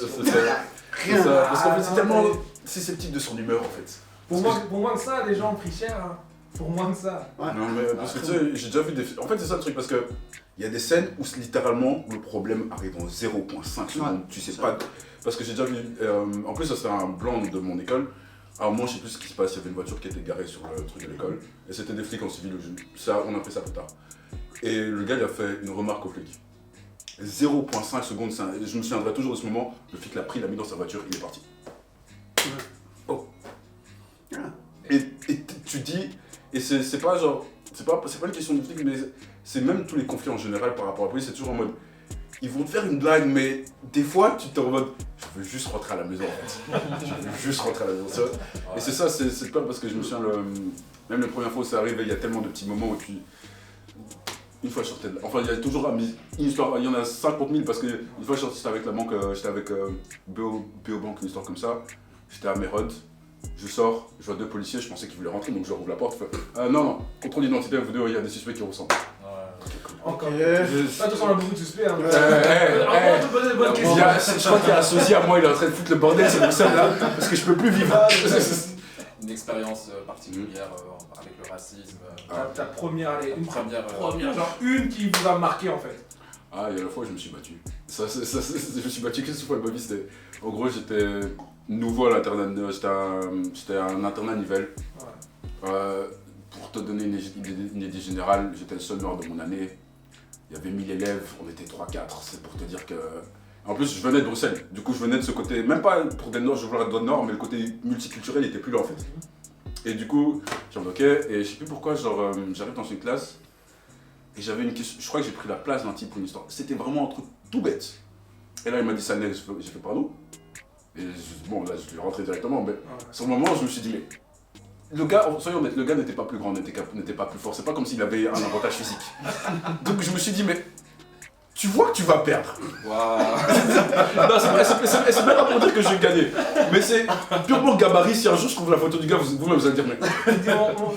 Speaker 5: Rien.
Speaker 3: Parce qu'en fait c'est tellement susceptible de son humeur en fait.
Speaker 1: Pour moins que ça, les gens ont pris cher. Pour moins que ça.
Speaker 5: Ouais.
Speaker 3: Non mais parce que tu sais, j'ai déjà vu des... En fait c'est ça le truc parce que il y a des scènes où littéralement le problème arrive en 0.5 secondes, tu sais pas... Parce que j'ai déjà vu... en plus ça c'est un blanc de mon école. À un moment je sais plus ce qui se passe, il y avait une voiture qui était garée sur le truc de l'école. Et c'était des flics en civil, ça, on a fait ça plus tard. Et le gars il a fait une remarque aux flics. 0,5 secondes, je me souviendrai toujours de ce moment, le flic l'a pris, l'a mis dans sa voiture, il est parti. Oh. Et tu dis, et c'est pas genre, c'est pas une question de flic, mais c'est même tous les conflits en général par rapport à la police, c'est toujours en mode, ils vont te faire une blague, mais des fois tu t'es en mode, je veux juste rentrer à la maison en fait. Je veux juste rentrer à la maison. Et c'est ça, c'est pas parce que je me souviens, même la première fois où c'est arrivé, il y a tellement de petits moments où tu... Une fois je sortais de là, enfin il y a toujours une histoire, il y en a 50 000 parce que une fois j'étais avec la banque, j'étais avec Beobank, une histoire comme ça, j'étais à Mérode, je sors, je vois 2 policiers, je pensais qu'ils voulaient rentrer donc je leur ouvre la porte, je fais non, contrôle d'identité, vous deux, il y a des suspects qui ressemblent.
Speaker 6: Encore. Attention, on a beaucoup de suspects. Hein.
Speaker 3: Je crois qu'il y a un sosia à moi, il est en train de foutre le bordel, c'est pour ça là, parce que je peux plus vivre.
Speaker 2: Une expérience particulière avec le racisme.
Speaker 6: Ta première, allez, une
Speaker 2: première,
Speaker 6: genre une qui vous a marqué en fait.
Speaker 3: Ah, il y a la fois où je me suis battu. Je me suis battu, qu'est-ce que fois ma vie c'était... En gros, j'étais nouveau à l'internat, j'étais à un internat à Nivelles. Ouais. Pour te donner une idée générale, j'étais le seul noir de mon année. Il y avait 1000 élèves, on était 3-4, c'est pour te dire que... En plus, je venais de Bruxelles, du coup je venais de ce côté, même pas pour des Noirs, je voulais être dans le Nord, mais le côté multiculturel il était plus là en fait. Et du coup, j'ai dit ok, et je sais plus pourquoi, genre j'arrive dans une classe, et j'avais une question, je crois que j'ai pris la place d'un type pour une histoire. C'était vraiment un truc tout bête. Et là il m'a dit ça n'est, j'ai fait pardon. Et bon là je lui rentré directement, mais sur le moment je me suis dit mais... Le gars, soyons honnêtes, le gars n'était pas plus grand, n'était pas plus fort, c'est pas comme s'il avait un avantage physique. Donc je me suis dit mais... Tu vois que tu vas perdre.
Speaker 2: Waouh.
Speaker 3: Non, c'est même pas pour dire que je vais gagner. Mais c'est purement gabarit. Si un jour je trouve la photo du gars, vous-même vous allez dire, mais.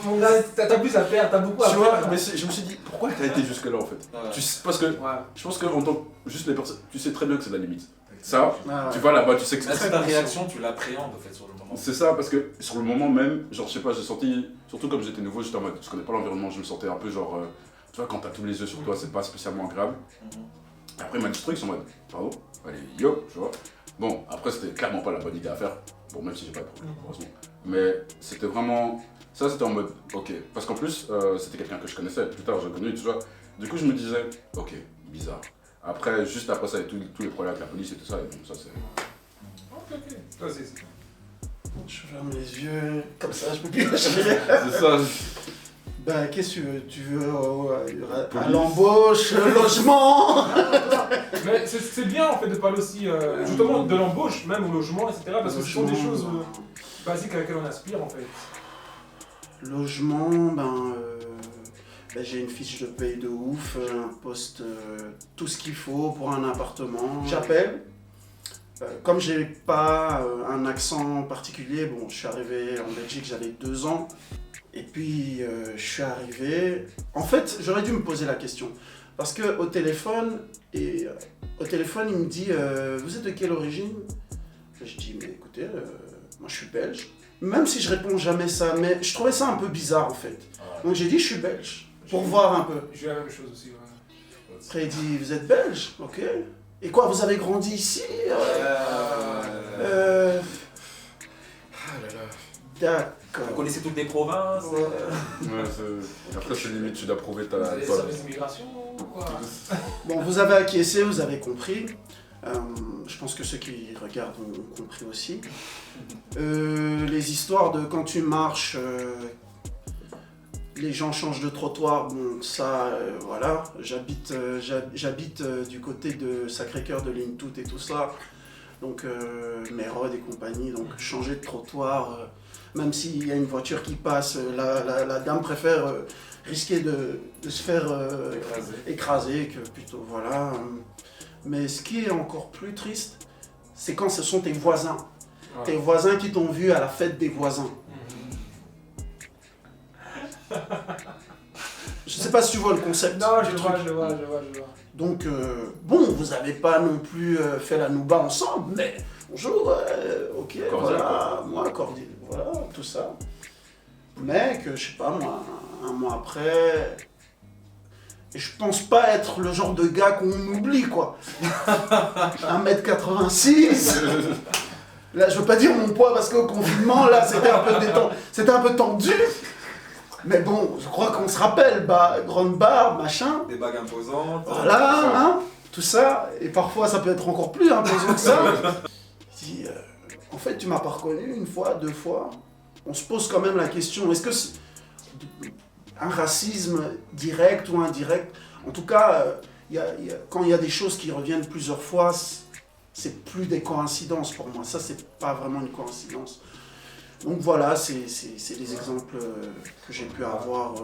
Speaker 6: Mon gars, t'as plus à perdre, t'as beaucoup à
Speaker 3: tu
Speaker 6: perdre.
Speaker 3: vois, mais je me suis dit, pourquoi t'as été jusque-là en fait tu sais, parce que je pense que en tant que juste les personnes, tu sais très bien que c'est la limite. Ça, tu vas là-bas, tu sais que c'est
Speaker 2: très ta réaction, tu l'appréhendes en fait sur le moment.
Speaker 3: C'est ça, parce que sur le moment même, genre je sais pas, j'ai senti, surtout comme j'étais nouveau, j'étais en mode, je connais pas l'environnement, je me sentais un peu genre. Tu vois, quand t'as tous les yeux sur toi, c'est pas spécialement agréable. Après, il m'a dit ce truc, ils sont en mode, pardon, allez, yo, tu vois. Bon, après, c'était clairement pas la bonne idée à faire. Bon, même si j'ai pas de problème, heureusement. Mais c'était vraiment. Ça, c'était en mode, ok. Parce qu'en plus, c'était quelqu'un que je connaissais. Plus tard, j'ai connu, tu vois. Du coup, je me disais, ok, bizarre. Après, juste après ça, il y a tous les problèmes avec la police et tout ça. Et bon, ça, c'est.
Speaker 6: Ok. Toi, c'est.
Speaker 5: Je ferme les yeux, comme ça, je peux plus lâcher.
Speaker 3: C'est ça.
Speaker 5: Ben, qu'est-ce que tu veux à l'embauche, logement.
Speaker 6: Mais c'est bien en fait de parler aussi justement de l'embauche, même au logement, etc. Parce que ce sont des choses basiques à laquelle on aspire en fait.
Speaker 5: Logement, ben j'ai une fiche de paye de ouf, un poste, tout ce qu'il faut pour un appartement. J'appelle. Comme j'ai pas un accent particulier, bon, je suis arrivé en Belgique, j'avais 2 ans. Et puis, je suis arrivé... En fait, j'aurais dû me poser la question. Parce qu'au téléphone, il me dit « Vous êtes de quelle origine ?» Je dis « Mais écoutez, moi je suis belge. » Même si je réponds jamais ça, mais je trouvais ça un peu bizarre en fait. Donc j'ai dit « Je suis belge. » Pour voir un peu.
Speaker 6: J'ai la même chose aussi, ouais.
Speaker 5: Après il dit « Vous êtes belge? Ok. Et quoi, vous avez grandi ici? » D'accord.
Speaker 2: Vous connaissez toutes les provinces.
Speaker 3: Après, c'est limite, tu dois prouver ta.
Speaker 6: Vous avez des services d'immigration ou quoi?
Speaker 5: Bon, vous avez acquiescé, vous avez compris. Je pense que ceux qui regardent ont compris aussi. Les histoires de quand tu marches, les gens changent de trottoir, bon, ça, voilà. J'habite du côté de Sacré-Cœur, de Ligne-Toute et tout ça. Donc, Mérode et compagnie, donc changer de trottoir. Même s'il y a une voiture qui passe, la dame préfère risquer de se faire écraser que plutôt, voilà. Mais ce qui est encore plus triste, c'est quand ce sont tes voisins. Ouais. Tes voisins qui t'ont vu à la fête des voisins. Je sais pas si tu vois le concept.
Speaker 6: Non, je vois.
Speaker 5: Donc, bon, vous n'avez pas non plus fait la nouba ensemble, mais bonjour, ok, cordial, voilà, quoi. Moi, cordial, voilà, tout ça. Mais que, je sais pas, moi, un mois après, et je pense pas être le genre de gars qu'on oublie, quoi. 1m86. Là, je veux pas dire mon poids parce qu'au confinement, là, c'était un peu tendu. Mais bon, je crois qu'on se rappelle, grande barbe, machin.
Speaker 2: Des bagues imposantes.
Speaker 5: Voilà, hein. tout ça, et parfois ça peut être encore plus imposant que ça. Il dit, en fait, tu m'as pas reconnu une fois, 2 fois. On se pose quand même la question, est-ce que c'est un racisme direct ou indirect? En tout cas, quand il y a des choses qui reviennent plusieurs fois, c'est plus des coïncidences pour moi. Ça, c'est pas vraiment une coïncidence. Donc voilà, c'est des exemples que j'ai pu avoir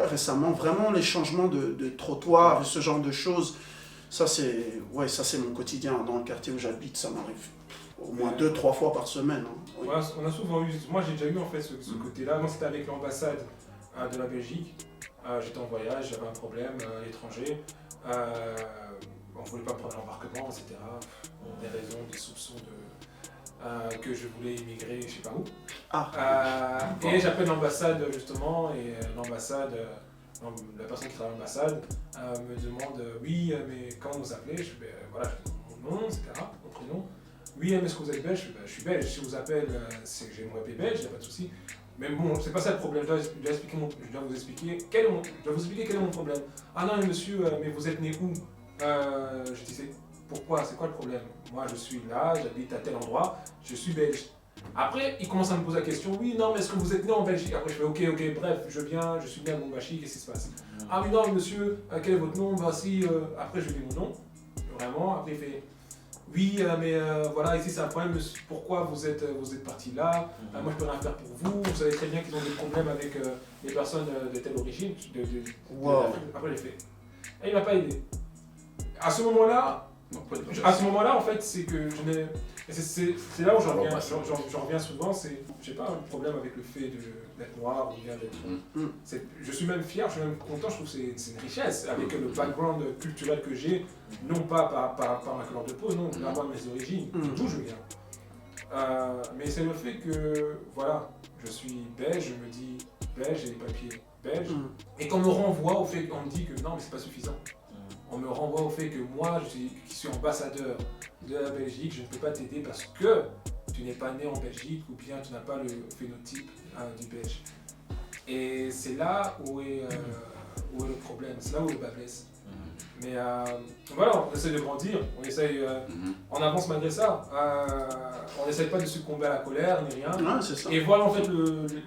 Speaker 5: récemment. Vraiment, les changements de trottoir, ce genre de choses, ça c'est mon quotidien. Dans le quartier où j'habite, ça m'arrive au moins 2-3 fois par semaine. Hein. Oui.
Speaker 6: On a souvent eu, moi j'ai déjà eu en fait ce côté-là. Moi c'était avec l'ambassade de la Belgique. J'étais en voyage, j'avais un problème à l'étranger. On ne voulait pas prendre l'embarquement, etc. Pour des raisons, des soupçons que je voulais immigrer, je sais pas où. Et j'appelle l'ambassade justement, et l'ambassade, la personne qui travaille à l'ambassade me demande oui, mais comment vous appelez? Je dis voilà, je dis mon nom, etc. Mon prénom. Oui, mais est-ce que vous êtes belge? Je suis belge. Si je vous appelle, c'est que j'ai mon IP belge, il n'y a pas de souci. Mais bon, c'est pas ça le problème. Je dois vous expliquer quel est mon problème. Ah non, mais monsieur, mais vous êtes né où? Je disais, pourquoi? C'est quoi le problème? Moi, je suis là, j'habite à tel endroit, je suis belge. Après, il commence à me poser la question, oui, non, mais est-ce que vous êtes né en Belgique? Après, je fais, ok, bref, je suis né à Lubumbashi, qu'est-ce qui se passe? Ah oui, non, monsieur, quel est votre nom? Voici, après, je lui dis mon nom, vraiment. Après, il fait, oui, mais voilà, ici, c'est un problème, pourquoi vous êtes parti là? Moi, je peux rien faire pour vous. Vous savez très bien qu'ils ont des problèmes avec les personnes de telle origine. Après, j'ai fait, et il m'a pas aidé. À ce moment-là, en fait, c'est que c'est là où j'en reviens souvent, j'ai pas un problème avec le fait d'être noir ou bien d'être... Je suis même fier, je suis même content, je trouve que c'est une richesse, avec le background culturel que j'ai, non pas par ma couleur de peau, non, par mes origines, d'où je viens. Mais c'est le fait que, voilà, je suis belge, je me dis belge, j'ai des papiers belges, et qu'on me renvoie au fait qu'on me dit que non, mais c'est pas suffisant. On me renvoie au fait que moi, qui suis ambassadeur de la Belgique, je ne peux pas t'aider parce que tu n'es pas né en Belgique ou bien tu n'as pas le phénotype du Belge. Et c'est là où est le problème, c'est là où le bas blesse. Mais voilà, on essaie de grandir, on avance malgré ça. On n'essaie pas de succomber à la colère ni rien.
Speaker 5: Ouais, c'est ça.
Speaker 6: Et voilà en fait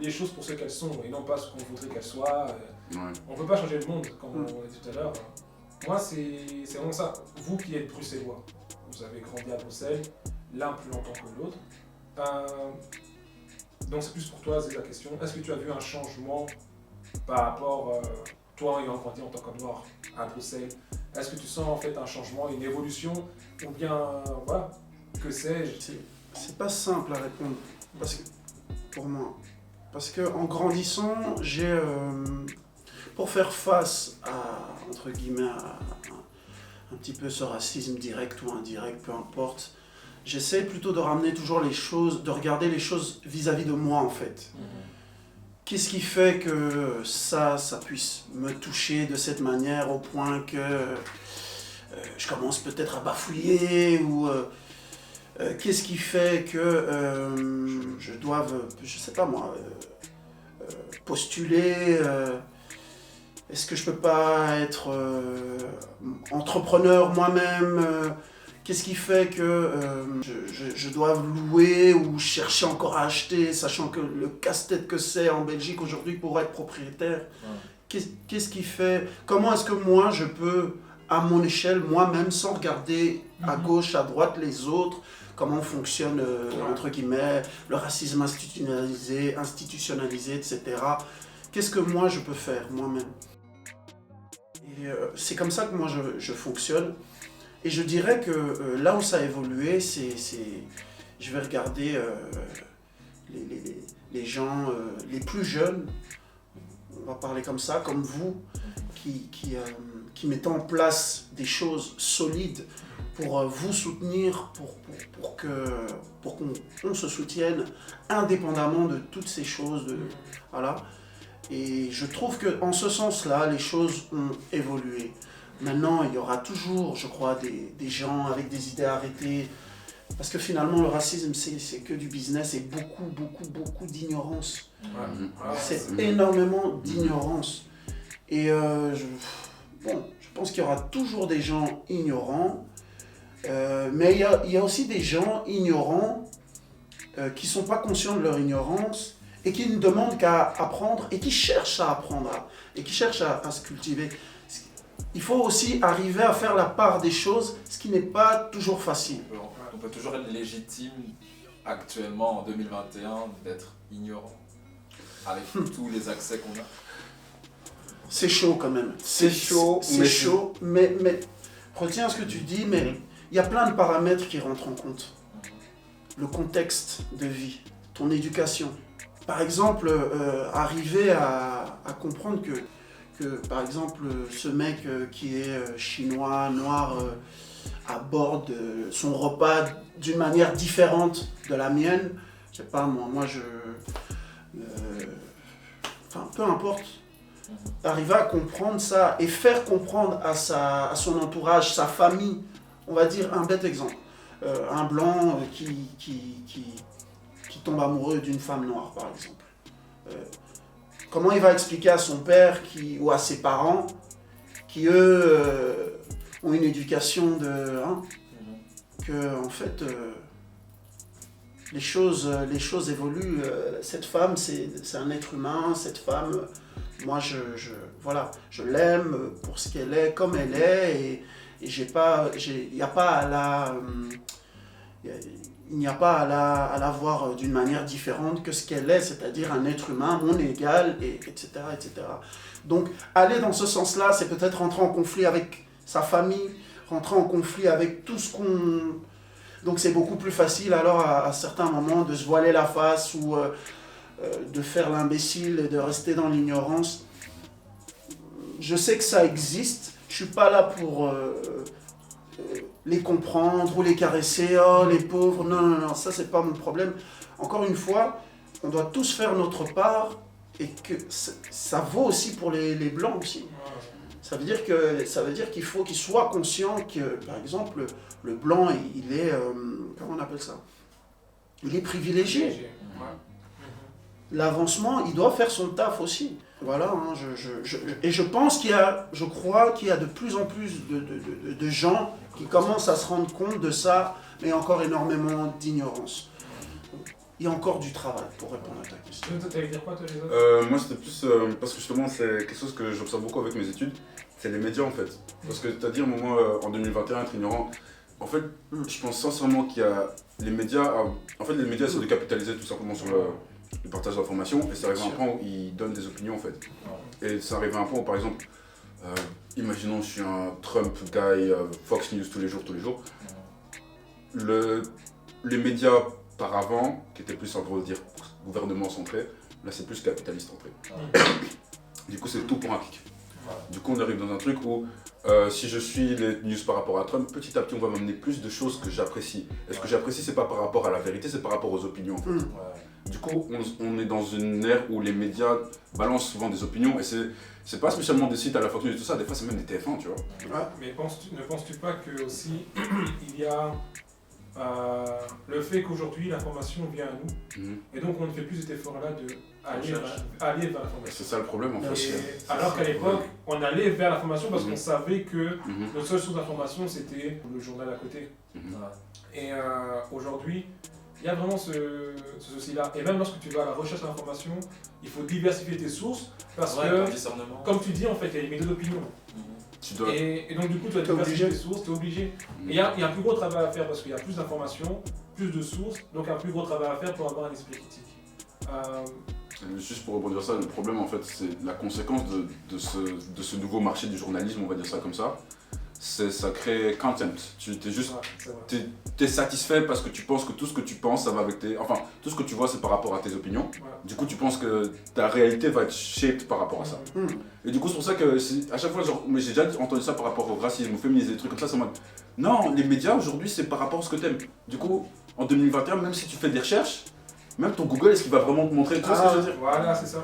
Speaker 6: les choses pour ce qu'elles sont et non pas ce qu'on voudrait qu'elles soient. On ne peut pas changer le monde, comme on l'a dit tout à l'heure. Moi, c'est vraiment ça. Vous qui êtes bruxellois, vous avez grandi à Bruxelles, l'un plus longtemps que l'autre. Donc c'est plus pour toi, c'est la question. Est-ce que tu as vu un changement par rapport, toi ayant grandi en tant que noir à Bruxelles? Est-ce que tu sens en fait un changement, une évolution? Ou bien, voilà, que sais-je?
Speaker 5: C'est pas simple à répondre, pour moi. Parce qu'en grandissant, j'ai... pour faire face à, entre guillemets, un petit peu ce racisme direct ou indirect, peu importe, j'essaie plutôt de ramener toujours les choses, de regarder les choses vis-à-vis de moi en fait. Qu'est-ce qui fait que ça puisse me toucher de cette manière au point que je commence peut-être à bafouiller ou qu'est-ce qui fait que je doive, je sais pas moi, postuler. Est-ce que je peux pas être entrepreneur moi-même? Qu'est-ce qui fait que je dois louer ou chercher encore à acheter, sachant que le casse-tête que c'est en Belgique aujourd'hui pour être propriétaire? Qu'est-ce qui fait? Comment est-ce que moi je peux, à mon échelle, moi-même, sans regarder à gauche, à droite les autres, comment fonctionne, entre guillemets, le racisme institutionnalisé, etc. Qu'est-ce que moi je peux faire moi-même? Et c'est comme ça que moi je fonctionne. Et je dirais que là où ça a évolué, je vais regarder les gens les plus jeunes, on va parler comme ça, comme vous, qui mettez en place des choses solides pour vous soutenir, pour qu'on se soutienne indépendamment de toutes ces choses. Voilà. Et je trouve qu'en ce sens-là, les choses ont évolué. Maintenant, il y aura toujours, je crois, des gens avec des idées arrêtées. Parce que finalement, le racisme, c'est que du business et beaucoup d'ignorance. C'est énormément d'ignorance. Et je pense qu'il y aura toujours des gens ignorants, mais il y a aussi des gens ignorants qui ne sont pas conscients de leur ignorance et qui ne demandent qu'à apprendre et qui cherchent à apprendre et qui cherchent à se cultiver. Il faut aussi arriver à faire la part des choses, ce qui n'est pas toujours facile.
Speaker 2: On peut toujours être légitime actuellement en 2021 d'être ignorant avec tous les accès qu'on a.
Speaker 5: C'est chaud quand même.
Speaker 3: C'est chaud,
Speaker 5: c'est chaud, mais retiens ce que tu dis, mais il y a plein de paramètres qui rentrent en compte. Le contexte de vie, ton éducation. Par exemple, arriver à comprendre que, par exemple, ce mec qui est chinois, noir, aborde son repas d'une manière différente de la mienne, je sais pas, moi je... Enfin, peu importe. Arriver à comprendre ça et faire comprendre à son entourage, sa famille, on va dire un bête exemple. Un blanc qui tombe amoureux d'une femme noire, par exemple. Comment il va expliquer à son père ou à ses parents qui, eux, ont une éducation que, en fait, les choses évoluent. Cette femme, c'est un être humain. Cette femme, moi, je l'aime pour ce qu'elle est, comme elle est. Et il n'y a pas à la voir d'une manière différente que ce qu'elle est, c'est-à-dire un être humain, mon égal, etc., etc. Donc, aller dans ce sens-là, c'est peut-être rentrer en conflit avec sa famille, rentrer en conflit avec tout ce qu'on... Donc, c'est beaucoup plus facile, alors, à certains moments, de se voiler la face ou de faire l'imbécile et de rester dans l'ignorance. Je sais que ça existe, je suis pas là pour... les comprendre ou les caresser, oh les pauvres, non, ça c'est pas mon problème. Encore une fois, on doit tous faire notre part et que ça vaut aussi pour les blancs aussi. Ça veut dire qu'il faut qu'ils soient conscients que, par exemple, le blanc, il est, comment on appelle ça? Il est privilégié. L'avancement, il doit faire son taf aussi. Voilà, et je pense je crois qu'il y a de plus en plus de gens qui commencent à se rendre compte de ça, mais encore énormément d'ignorance. Il y a encore du travail pour répondre à ta question.
Speaker 6: Tu allais dire quoi, toi, les autres?
Speaker 3: Moi, c'était plus parce que justement, c'est quelque chose que j'observe beaucoup avec mes études, c'est les médias en fait. Parce que, c'est-à-dire, moi, en 2021, être ignorant, en fait, je pense sincèrement qu'il y a les médias, en fait, les médias sont décapitalisés tout simplement sur le partage d'informations, et ça arrive à un point où ils donnent des opinions en fait. Et ça arrive à un point où, par exemple, imaginons je suis un Trump guy, Fox News tous les jours. Les médias par avant, qui étaient plus en gros dire gouvernement centré, là c'est plus capitaliste centré. Du coup c'est tout pour un clic. Du coup on arrive dans un truc où si je suis les news par rapport à Trump, petit à petit on va m'amener plus de choses que j'apprécie. Et ce que j'apprécie c'est pas par rapport à la vérité, c'est par rapport aux opinions en fait. Du coup on est dans une ère où les médias balancent souvent des opinions et c'est pas spécialement des sites à la fortune et tout ça, des fois c'est même des TF1 tu vois.
Speaker 6: Mais ne penses-tu pas que aussi il y a le fait qu'aujourd'hui l'information vient à nous et donc on ne fait plus cet effort-là d'aller vers l'information.
Speaker 3: C'est ça le problème en fait.
Speaker 6: Alors qu'à l'époque on allait vers l'information parce qu'on savait que notre seule source d'information c'était le journal à côté. Et aujourd'hui il y a vraiment ce souci-là. Et même lorsque tu vas à la recherche d'information, il faut diversifier tes sources parce que, comme tu dis, en fait, il y a les médias d'opinion. Et donc, du coup, tu dois diversifier tes sources, tu es obligé. Et il y a un plus gros travail à faire parce qu'il y a plus d'informations, plus de sources, donc un plus gros travail à faire pour avoir un esprit critique.
Speaker 3: Juste pour rebondir sur ça, le problème, en fait, c'est la conséquence de ce nouveau marché du journalisme, on va dire ça comme ça. Ça crée content. Tu es juste, t'es satisfait parce que tu penses que tout ce que tu penses, ça va avec tout ce que tu vois, c'est par rapport à tes opinions. Du coup, tu penses que ta réalité va être shaped par rapport à ça. Et du coup, c'est pour ça que à chaque fois, mais j'ai déjà entendu ça par rapport au racisme, au féminisme, des trucs comme ça, c'est en mode, non, les médias aujourd'hui, c'est par rapport à ce que t'aimes. Du coup, en 2021, même si tu fais des recherches, même ton Google, est-ce qu'il va vraiment te montrer tout ce que je veux dire?
Speaker 6: Voilà, c'est ça.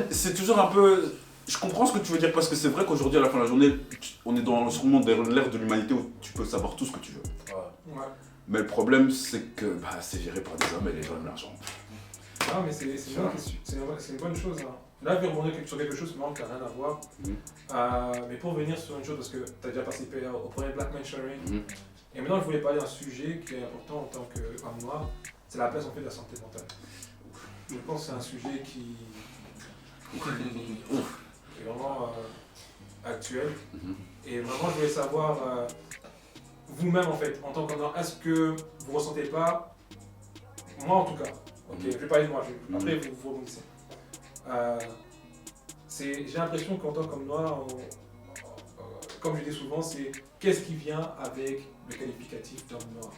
Speaker 3: C'est toujours un peu. Je comprends ce que tu veux dire parce que c'est vrai qu'aujourd'hui, à la fin de la journée, on est sûrement dans l'ère de l'humanité où tu peux savoir tout ce que tu veux. Mais le problème, c'est que c'est géré par des hommes et les hommes l'argent.
Speaker 6: Non, mais c'est une bonne chose. Là, je vais rebondir sur quelque chose qui n'a rien à voir.
Speaker 3: Mhm.
Speaker 6: Mais pour revenir sur une chose, parce que tu as déjà participé au premier Black Man Sharing,
Speaker 3: Mhm.
Speaker 6: et maintenant je voulais parler d'un sujet qui est important en tant qu'homme noir, c'est la place en fait de la santé mentale. Je pense que c'est un sujet qui est vraiment actuel.
Speaker 3: Mhm.
Speaker 6: Et vraiment, je voulais savoir, vous-même en fait, en tant qu'homme noir, est-ce que vous ressentez pas, moi en tout cas, ok, je vais parler de moi, après vous rebondissez. J'ai l'impression qu'en tant qu'homme noir, comme je dis souvent, c'est qu'est-ce qui vient avec le qualificatif d'homme noir.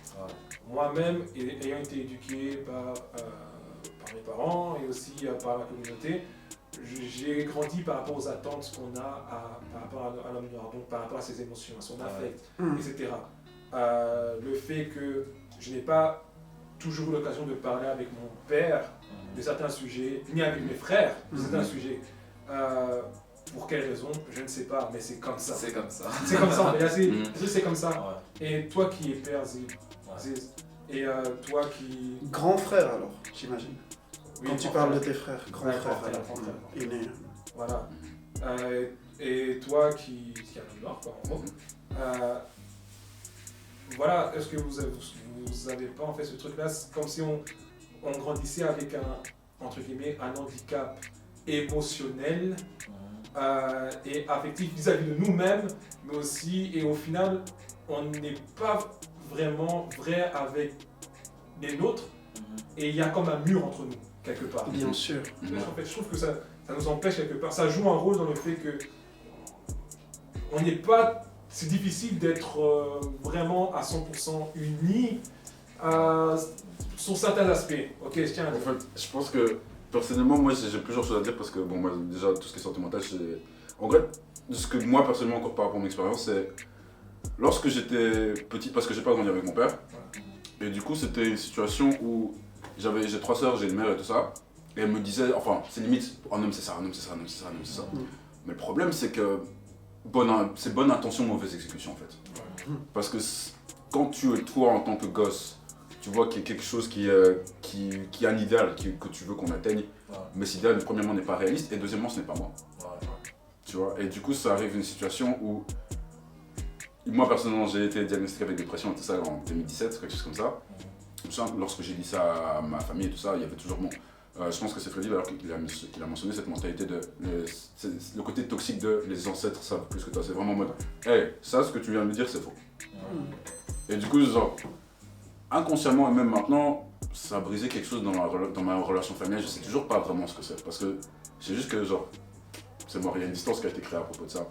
Speaker 6: Moi-même, ayant été éduqué par mes parents et aussi par la communauté, j'ai grandi par rapport aux attentes qu'on a par rapport à l'homme noir, donc par rapport à ses émotions, à son affect, etc. Le fait que je n'ai pas toujours eu l'occasion de parler avec mon père de certains sujets, ni avec mes frères de certains sujets. Pour quelle raison, je ne sais pas, mais c'est comme ça.
Speaker 2: C'est comme ça.
Speaker 6: C'est comme ça, c'est comme ça.
Speaker 2: Ouais.
Speaker 6: Et toi qui es père, Ziz, et toi qui...
Speaker 5: Grand frère alors, j'imagine.
Speaker 6: Oui,
Speaker 5: Quand tu
Speaker 6: grand
Speaker 5: parles
Speaker 6: frère.
Speaker 5: de tes frères, grand
Speaker 6: Ouais,
Speaker 5: frère,
Speaker 6: grand frère,
Speaker 5: alors,
Speaker 6: grand frère.
Speaker 5: aîné.
Speaker 6: Voilà. Et toi qui est un homme noir, quoi, en gros. Voilà, est-ce que vous avez pas en fait ce truc-là, c'est comme si on grandissait avec entre guillemets, un handicap émotionnel et affectif vis-à-vis de nous-mêmes, mais aussi, et au final, on n'est pas vraiment vrai avec les nôtres, et il y a comme un mur entre nous, quelque part.
Speaker 5: Bien sûr.
Speaker 6: En fait, je trouve que ça nous empêche quelque part. Ça joue un rôle dans le fait que on n'est pas. C'est difficile d'être vraiment à 100% unis sur certains aspects. Ok, je tiens à
Speaker 3: En
Speaker 6: dire.
Speaker 3: fait, je pense que personnellement, moi j'ai plusieurs choses à dire parce que, bon, moi déjà, tout ce qui est santé mentale, c'est. En vrai, ce que moi personnellement, encore par rapport à mon expérience, c'est. Lorsque j'étais petit, parce que j'ai pas grandi avec mon père, et du coup, c'était une situation où j'ai 3 sœurs, j'ai une mère et tout ça, et elle me disait, enfin, c'est limite, un homme c'est ça, un homme c'est ça, un homme c'est ça, un homme c'est ça. Mais le problème, c'est que c'est bonne intention, mauvaise exécution en fait. Parce que quand toi en tant que gosse, tu vois qu'il y a quelque chose qui est un idéal que tu veux qu'on atteigne, mais cet idéal premièrement n'est pas réaliste et deuxièmement ce n'est pas moi. Tu vois, et du coup ça arrive une situation où moi personnellement j'ai été diagnostiqué avec dépression et tout ça en 2017, quelque chose comme ça. Lorsque j'ai dit ça à ma famille et tout ça, il y avait toujours je pense que c'est Freddy d'ailleurs qu'il a mentionné cette mentalité de le côté toxique de les ancêtres savent plus que toi. C'est vraiment en mode hey, ça ce que tu viens de me dire c'est faux. Et du coup genre inconsciemment et même maintenant ça a brisé quelque chose dans ma relation familiale. Je sais toujours pas vraiment ce que c'est parce que c'est juste que genre c'est mort, il y a une distance qui a été créée à propos de ça.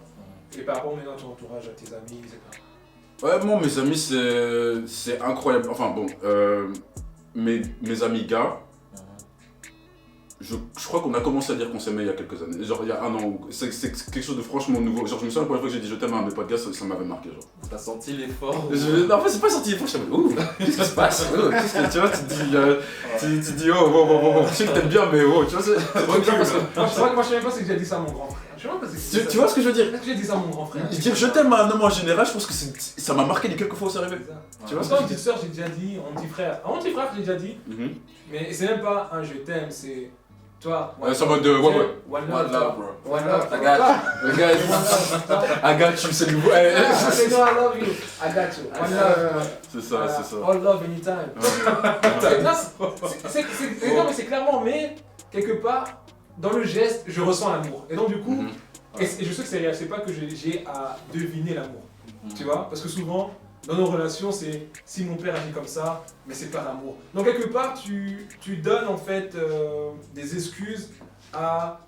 Speaker 6: Et par rapport maintenant à ton entourage, à tes amis, etc.
Speaker 3: Ouais, moi mes amis c'est incroyable. Enfin bon, mes amis gars, je crois qu'on a commencé à dire qu'on s'aimait il y a quelques années. Genre il y a un an, c'est quelque chose de franchement nouveau. Genre je me souviens la première fois que j'ai dit je t'aime à mes potes gars, ça m'avait marqué genre.
Speaker 2: T'as senti l'effort
Speaker 3: Non, en fait c'est pas sorti des fois, je suis en mode ouh, qu'est-ce qui se passe? Tu vois, tu dis oh, je sais que t'aimes bien mais oh, tu vois c'est
Speaker 6: Moi, je sais même pas si j'ai déjà dit ça à mon grand frère. Je sais même pas si j'ai dit ça.
Speaker 3: tu vois ce que je veux dire?
Speaker 6: Est-ce que j'ai dit ça à mon grand frère?
Speaker 3: Dire je t'aime à un homme en général, je pense que ça m'a marqué les quelques fois où c'est arrivé. Tu vois ce que
Speaker 6: Quand
Speaker 3: je
Speaker 6: on
Speaker 3: dis?
Speaker 6: dit sœur, j'ai déjà dit, on dit frère. À mon petit frère, j'ai déjà dit. Mais c'est même pas un je t'aime, c'est toi.
Speaker 3: C'est en mode de ouais.
Speaker 6: One
Speaker 2: One love, bro.
Speaker 6: One love.
Speaker 2: I got you.
Speaker 3: Le gars, I got you, c'est nouveau.
Speaker 6: C'est toi, I love you. I got you. One love.
Speaker 3: C'est ça, c'est ça.
Speaker 6: All love anytime. Non, mais c'est clairement, mais quelque part, dans le geste, je ressens l'amour. Et donc, du coup, et je sais que c'est réel, c'est pas que j'ai à deviner l'amour. Tu vois? Parce que souvent, dans nos relations, c'est si mon père agit comme ça, mais c'est pas l'amour. Donc, quelque part, tu donnes en fait des excuses à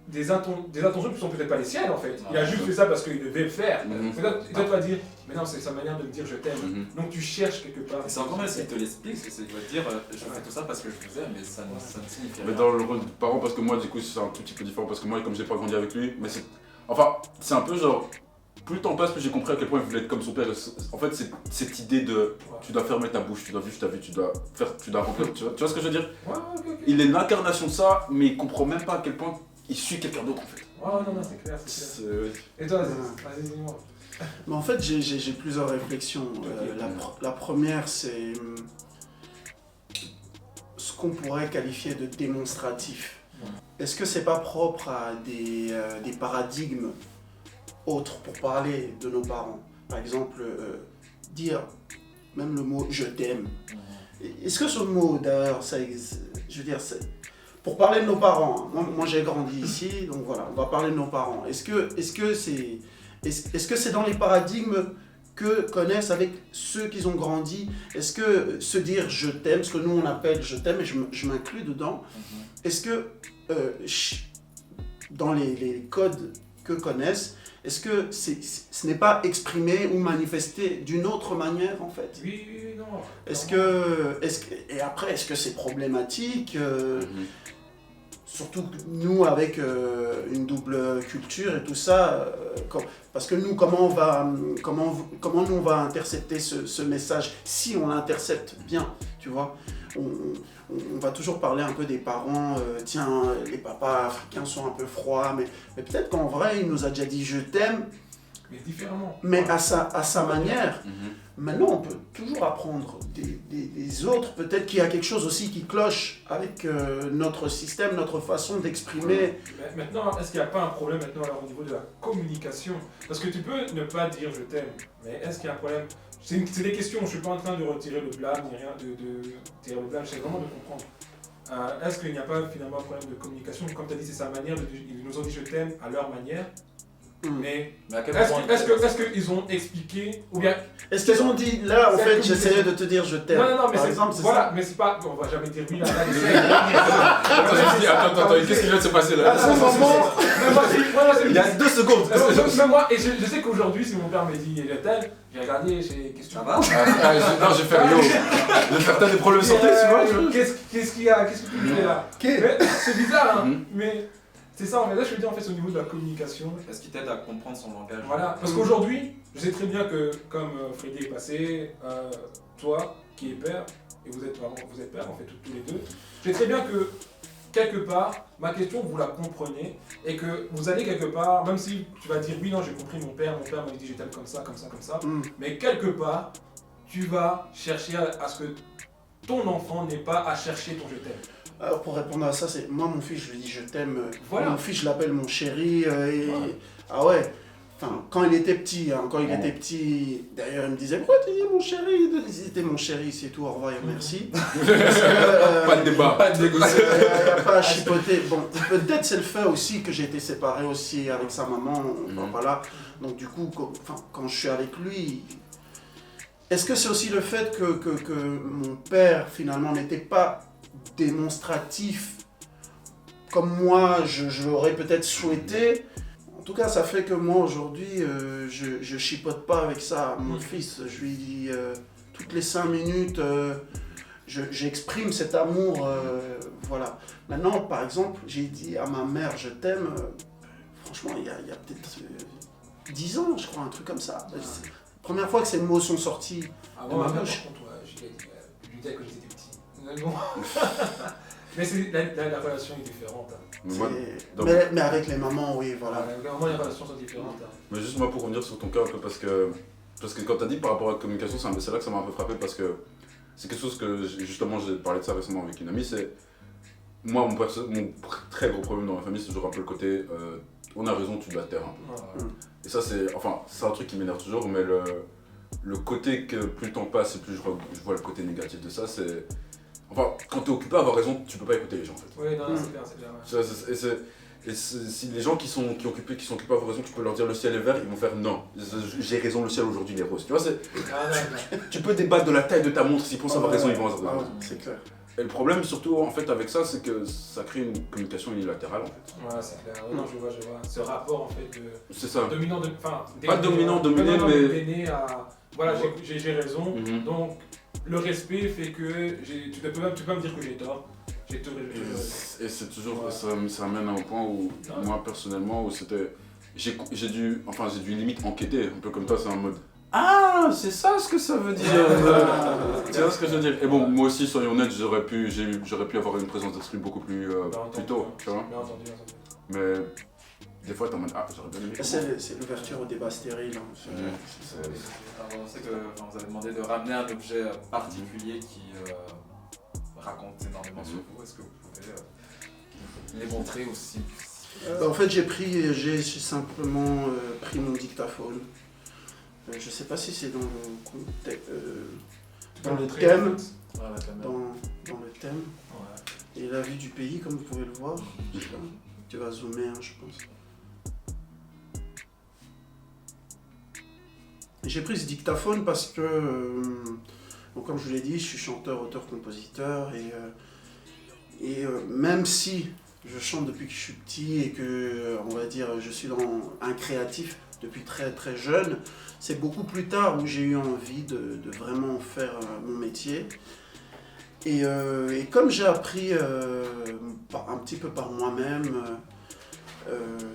Speaker 6: des intentions qui sont peut-être pas les siennes en fait. Il a juste fait ça parce qu'il devait le faire. Mais toi, tu vas dire, mais non, c'est sa manière de me dire je t'aime. Donc tu cherches quelque part.
Speaker 2: Et c'est encore mal s'il te l'explique, parce que il va te dire je fais tout ça parce que je vous aime, mais ça ne signifie
Speaker 3: Mais
Speaker 2: rien.
Speaker 3: dans le rôle de parent, parce que moi, du coup, c'est un tout petit peu différent, parce que moi, comme j'ai pas grandi avec lui, mais c'est. Enfin, c'est un peu genre. Plus le temps passe, plus j'ai compris à quel point il voulait être comme son père. En fait, c'est cette idée de. Tu dois fermer ta bouche, tu dois vivre ta vie, tu dois remplir. Tu vois ce que je veux dire?
Speaker 6: Ouais, ok.
Speaker 3: Il est l'incarnation de ça, mais il comprend même pas à quel point il suit quelqu'un d'autre en fait.
Speaker 6: Ouais, non, c'est clair, c'est clair. Et toi, vas-y, dis-moi.
Speaker 5: Mais en fait, j'ai plusieurs réflexions. La première, c'est ce qu'on pourrait qualifier de démonstratif. est-ce que c'est pas propre à des paradigmes autres pour parler de nos parents? Par exemple, dire même le mot je t'aime. Est-ce que ce mot d'ailleurs, je veux dire, pour parler de nos parents, hein, moi j'ai grandi ici, donc voilà, on va parler de nos parents. Est-ce que c'est dans les paradigmes que connaissent avec ceux qui ont grandi? Est-ce que se dire je t'aime, ce que nous on appelle je t'aime, et je m'inclus dedans, est-ce que dans les codes que connaissent, est-ce que ce n'est pas exprimé ou manifesté d'une autre manière en fait?
Speaker 6: Oui, non.
Speaker 5: Et après, est-ce que c'est problématique surtout nous avec une double culture et tout ça, parce que nous, comment nous on va intercepter ce message si on l'intercepte bien, tu vois? On va toujours parler un peu des parents, tiens, les papas africains sont un peu froids, mais peut-être qu'en vrai, il nous a déjà dit je t'aime,
Speaker 6: Mais différemment.
Speaker 5: mais à sa manière. Maintenant, on peut toujours apprendre des autres, peut-être qu'il y a quelque chose aussi qui cloche avec notre système, notre façon d'exprimer.
Speaker 6: Mais maintenant, est-ce qu'il n'y a pas un problème maintenant alors, au niveau de la communication? Parce que tu peux ne pas dire je t'aime, mais est-ce qu'il y a un problème? C'est des questions, je ne suis pas en train de retirer le blâme, ni rien de tirer le blâme, j'essaie vraiment de comprendre. Est-ce qu'il n'y a pas finalement un problème de communication? Comme tu as dit, c'est sa manière, ils nous ont dit je t'aime à leur manière. Mais
Speaker 2: à quel moment
Speaker 6: est-ce qu'ils ont expliqué ou bien
Speaker 5: est-ce qu'ils ont dit là en
Speaker 6: c'est
Speaker 5: fait j'essayais de te dire je t'aime?
Speaker 6: non mais
Speaker 5: par
Speaker 6: c'est
Speaker 5: exemple, c'est
Speaker 6: voilà
Speaker 5: ça.
Speaker 6: mais c'est pas on va jamais dire oui là.
Speaker 3: Attends, qu'est-ce qui vient de se passer là?
Speaker 5: À ce moment,
Speaker 3: Il y a 2 secondes.
Speaker 6: Mais moi et je sais qu'aujourd'hui si mon père me dit je t'aime, j'ai regardé j'ai question.
Speaker 2: Ça va?
Speaker 3: Non, j'ai fait yo. Je vais faire des problèmes de santé, tu vois.
Speaker 6: Qu'est-ce qu'il y a? Qu'est-ce que tu fais là? Mais c'est bizarre hein, mais c'est ça, mais là je veux dire en fait au niveau de la communication.
Speaker 2: Est-ce qu'il t'aide à comprendre son langage?
Speaker 6: Voilà, parce qu'aujourd'hui, je sais très bien que comme Freddy est passé, toi qui es père, et vous êtes père en fait tous les deux, je sais très bien que quelque part, ma question vous la comprenez, et que vous allez quelque part, même si tu vas dire oui non j'ai compris mon père m'a dit je t'aime comme ça, mais quelque part, tu vas chercher à ce que ton enfant n'ait pas à chercher ton je t'aime.
Speaker 5: Alors pour répondre à ça, c'est moi mon fils, je lui dis je t'aime.
Speaker 6: Voilà.
Speaker 5: Mon fils, je l'appelle mon chéri.
Speaker 6: Voilà.
Speaker 5: Ah ouais. Enfin, quand il était petit, d'ailleurs il me disait pourquoi tu dis mon chéri? C'était mon chéri, c'est tout, au revoir et merci.
Speaker 3: Pas de débat. Pas de négociation.
Speaker 5: Il n'y a pas à chipoter. Bon, peut-être c'est le fait aussi que j'ai été séparé aussi avec sa maman, voilà. Donc du coup, quand je suis avec lui, est-ce que c'est aussi le fait que mon père finalement n'était pas démonstratif comme moi je l'aurais peut-être souhaité? En tout cas, ça fait que moi aujourd'hui je chipote pas avec ça. Mon fils, je lui dis toutes les 5 minutes j'exprime cet amour, voilà. Maintenant, par exemple, j'ai dit à ma mère je t'aime, franchement il y a peut-être 10 ans, je crois, un truc comme ça. C'est la première fois que ces mots sont sortis de ma bouche.
Speaker 6: Par contre, je lui disais que j'étais petit. Bon. Mais la relation est différente. Hein.
Speaker 5: Mais avec les mamans, oui, voilà.
Speaker 6: Vraiment, les relations sont différentes. Hein.
Speaker 3: Mais juste moi pour revenir sur ton cas un peu parce que quand tu as dit par rapport à la communication, c'est là que ça m'a un peu frappé parce que c'est quelque chose que justement j'ai parlé de ça récemment avec une amie, c'est moi mon très gros problème dans ma famille c'est toujours un peu le côté on a raison, tu dois te taire un peu. Et ça c'est un truc qui m'énerve toujours, mais le côté que plus le temps passe et plus je vois le côté négatif de ça, c'est enfin quand t'es occupé à avoir raison, tu peux pas écouter les gens en fait.
Speaker 6: Oui, non, c'est clair.
Speaker 3: Et si les gens qui sont occupés à avoir raison, tu peux leur dire le ciel est vert, ils vont faire non, j'ai raison, le ciel aujourd'hui il est rose. Tu vois, tu peux débattre de la taille de ta montre, s'ils pensent avoir raison, ils vont avoir raison.
Speaker 5: C'est clair.
Speaker 3: Et le problème surtout en fait avec ça, c'est que ça crée une communication unilatérale en fait.
Speaker 6: Ouais, c'est clair. Non, je vois. Ce rapport en fait de
Speaker 3: C'est ça.
Speaker 6: dominant,
Speaker 3: Pas dominant, dominé, mais
Speaker 6: d'aîné à voilà, j'ai raison. Donc le respect fait que tu peux pas me dire que j'ai tort. J'ai tort.
Speaker 3: Et c'est toujours ça amène à un point où moi personnellement où c'était j'ai dû limite enquêter un peu comme toi, c'est en mode ah, c'est ça ce que ça veut dire. Tu vois ce que je veux dire. Et bon, moi aussi, soyons honnêtes, j'aurais pu avoir une présence d'esprit beaucoup plus tôt, tu vois. Mais des fois, t'es en mode ah, j'aurais bien aimé.
Speaker 5: C'est l'ouverture au débat stérile. Hein.
Speaker 2: On sait que vous avez demandé de ramener un objet particulier qui raconte énormément sur vous. Est-ce que vous pouvez les montrer aussi.
Speaker 5: En fait, j'ai simplement pris mon dictaphone. Je sais pas si c'est dans le dans le thème.
Speaker 2: Voilà, quand même.
Speaker 5: Dans le thème.
Speaker 2: Ouais.
Speaker 5: Et la vue du pays, comme vous pouvez le voir. Tu vas zoomer, hein, je pense. J'ai pris ce dictaphone parce que, bon, comme je vous l'ai dit, je suis chanteur, auteur, compositeur. Et même si je chante depuis que je suis petit et que, on va dire, je suis un créatif depuis très très jeune, c'est beaucoup plus tard où j'ai eu envie de vraiment faire mon métier. Et comme j'ai appris un petit peu par moi-même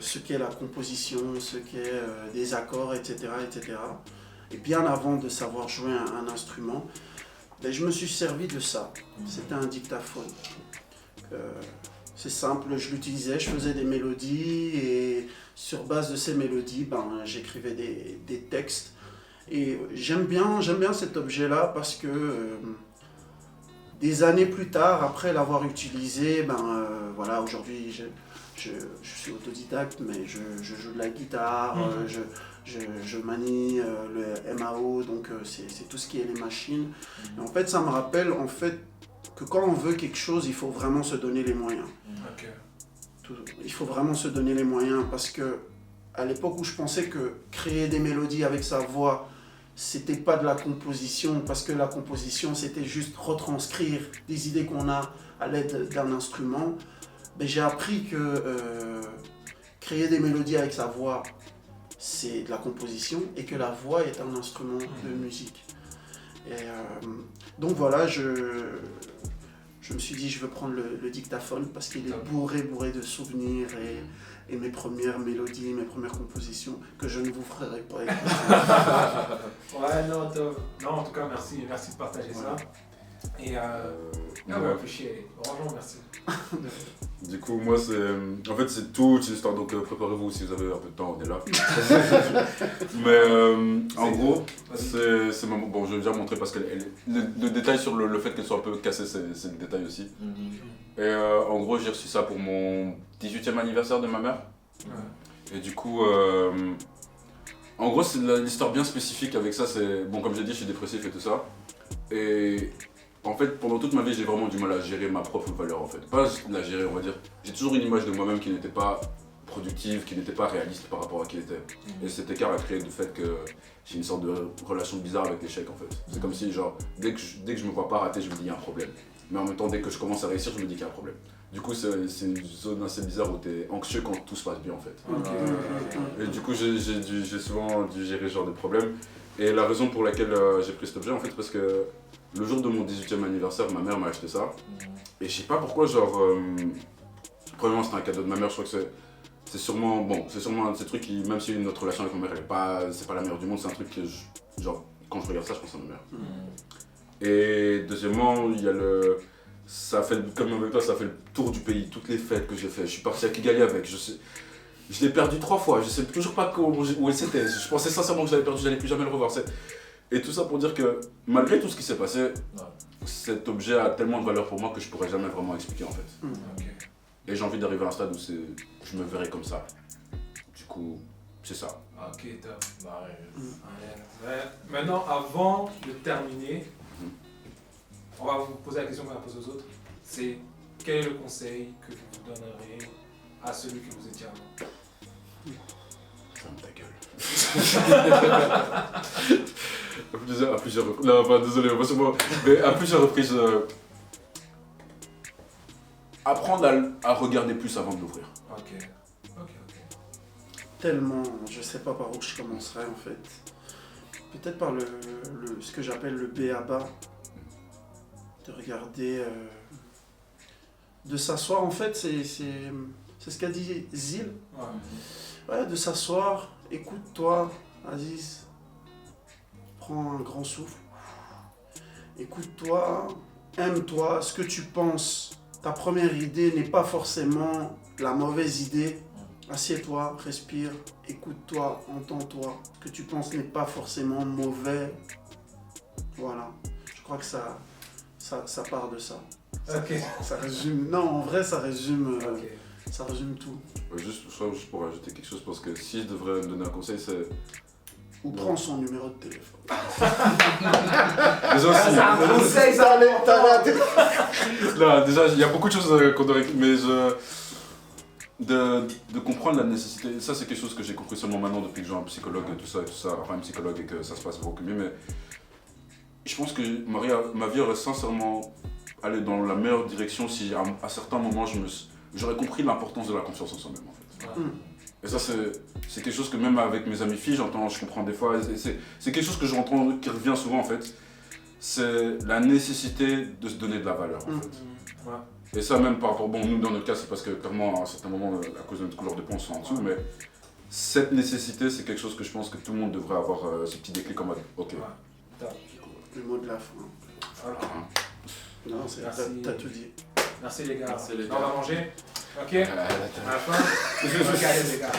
Speaker 5: ce qu'est la composition, ce qu'est des accords, etc., etc., et bien avant de savoir jouer un instrument, ben, je me suis servi de ça. C'était un dictaphone. C'est simple, je l'utilisais, je faisais des mélodies et sur base de ces mélodies, ben, j'écrivais des textes. Et j'aime bien cet objet-là parce que des années plus tard, après l'avoir utilisé, ben, voilà, aujourd'hui je suis autodidacte, mais je joue de la guitare, je manie le MAO, donc c'est tout ce qui est les machines. Et en fait, ça me rappelle en fait, que quand on veut quelque chose, il faut vraiment se donner les moyens.
Speaker 6: Ok.
Speaker 5: Il faut vraiment se donner les moyens parce que à l'époque où je pensais que créer des mélodies avec sa voix, c'était pas de la composition, parce que la composition c'était juste retranscrire des idées qu'on a à l'aide d'un instrument, mais j'ai appris que créer des mélodies avec sa voix, c'est de la composition et que la voix est un instrument de musique. Et donc voilà, je me suis dit je veux prendre le dictaphone parce qu'il est bourré de souvenirs et mes premières mélodies, mes premières compositions que je ne vous ferai pas écouter.
Speaker 6: Ouais, non, top. Non, en tout cas, merci de partager ça. Et on va réfléchir. Vraiment, merci.
Speaker 3: Du coup, moi, en fait, c'est toute une histoire, donc préparez-vous si vous avez un peu de temps, on est là. Mais en gros, c'est bon, je vais déjà montrer parce que le détail sur le fait qu'elle soit un peu cassée, c'est le détail aussi. Et en gros, j'ai reçu ça pour mon 18e anniversaire de ma mère. Et du coup, en gros, c'est l'histoire bien spécifique avec ça. C'est bon, comme j'ai dit, je suis dépressif et tout ça. Et en fait, pendant toute ma vie, j'ai vraiment du mal à gérer ma propre valeur en fait. Pas la gérer, on va dire. J'ai toujours une image de moi-même qui n'était pas productive, qui n'était pas réaliste par rapport à qui j'étais. Et cet écart a créé du fait que j'ai une sorte de relation bizarre avec l'échec en fait. C'est comme si genre, dès que je me vois pas rater, je me dis il y a un problème. Mais en même temps, dès que je commence à réussir, je me dis qu'il y a un problème. Du coup, c'est une zone assez bizarre où tu es anxieux quand tout se passe bien en fait. Et du coup, j'ai souvent dû gérer ce genre de problème. Et la raison pour laquelle j'ai pris cet objet en fait, c'est parce que le jour de mon 18e anniversaire, ma mère m'a acheté ça. Et je sais pas pourquoi, genre, premièrement c'était un cadeau de ma mère, je crois que c'est sûrement un de ces trucs qui, même si notre relation avec ma mère, c'est pas la meilleure du monde, c'est un truc que, genre, quand je regarde ça, je pense à ma mère. Et deuxièmement, il y a ça fait, comme avec toi, ça fait le tour du pays, toutes les fêtes que j'ai fait. Je suis parti à Kigali avec, je l'ai perdu 3 fois, je sais toujours pas où elle c'était. Je pensais sincèrement que je l'avais perdu, j'allais plus jamais le revoir. Et tout ça pour dire que malgré tout ce qui s'est passé, cet objet a tellement de valeur pour moi que je pourrais jamais vraiment expliquer en fait. Et j'ai envie d'arriver à un stade où je me verrai comme ça. Du coup, c'est ça.
Speaker 6: Ok, top. Maintenant, avant de terminer, on va vous poser la question qu'on a posée aux autres. C'est quel est le conseil que vous donneriez à celui que vous étiez avant?
Speaker 3: Ferme ta gueule. À plusieurs reprises. Non, enfin, désolé, mais à plusieurs reprises. Apprendre à regarder plus avant de l'ouvrir.
Speaker 6: Ok.
Speaker 5: Tellement, je sais pas par où je commencerai en fait. Peut-être par ce que j'appelle le B.A.B.A. De regarder, de s'asseoir en fait, c'est ce qu'a dit Zil. Ouais, de s'asseoir, écoute-toi, Aziz. Prends un grand souffle. Écoute-toi, aime-toi, ce que tu penses. Ta première idée n'est pas forcément la mauvaise idée. Assieds-toi, respire, écoute-toi, entends-toi. Ce que tu penses n'est pas forcément mauvais. Voilà. Je crois que ça part de ça.
Speaker 6: Ok.
Speaker 5: Ça résume. Non, en vrai, ça résume Ça résume tout.
Speaker 3: Juste pour ajouter quelque chose, parce que si je devrais me donner un conseil, c'est...
Speaker 5: Ou prends son numéro de téléphone.
Speaker 3: Déjà, si.
Speaker 6: C'est un conseil, ça.
Speaker 3: Là, déjà, il y a beaucoup de choses qu'on devrait... Mais de comprendre la nécessité, ça c'est quelque chose que j'ai compris seulement maintenant depuis que j'ai un psychologue et tout ça, enfin un psychologue et que ça se passe beaucoup mieux, mais je pense que ma vie aurait sincèrement allé dans la meilleure direction si à certains moments j'aurais compris l'importance de la confiance en soi-même en fait.
Speaker 5: Ouais.
Speaker 3: Et ça c'est quelque chose que même avec mes amis filles je comprends des fois, et c'est quelque chose que j'entends qui revient souvent en fait, c'est la nécessité de se donner de la valeur en fait.
Speaker 6: Ouais.
Speaker 3: Et ça même par rapport, bon nous dans notre cas c'est parce que clairement à un certain moment à cause de notre couleur de peau on se sent en dessous, mais cette nécessité c'est quelque chose que je pense que tout le monde devrait avoir ce petit déclic en mode ok.
Speaker 6: Ouais.
Speaker 5: Le mot de la fin.
Speaker 6: Voilà.
Speaker 5: Non, c'est
Speaker 6: Merci.
Speaker 5: t'as tout dit.
Speaker 6: Merci les gars.
Speaker 2: Merci, les
Speaker 6: On
Speaker 2: gars.
Speaker 6: va manger. Ok. À la fin. Ok, allez les gars.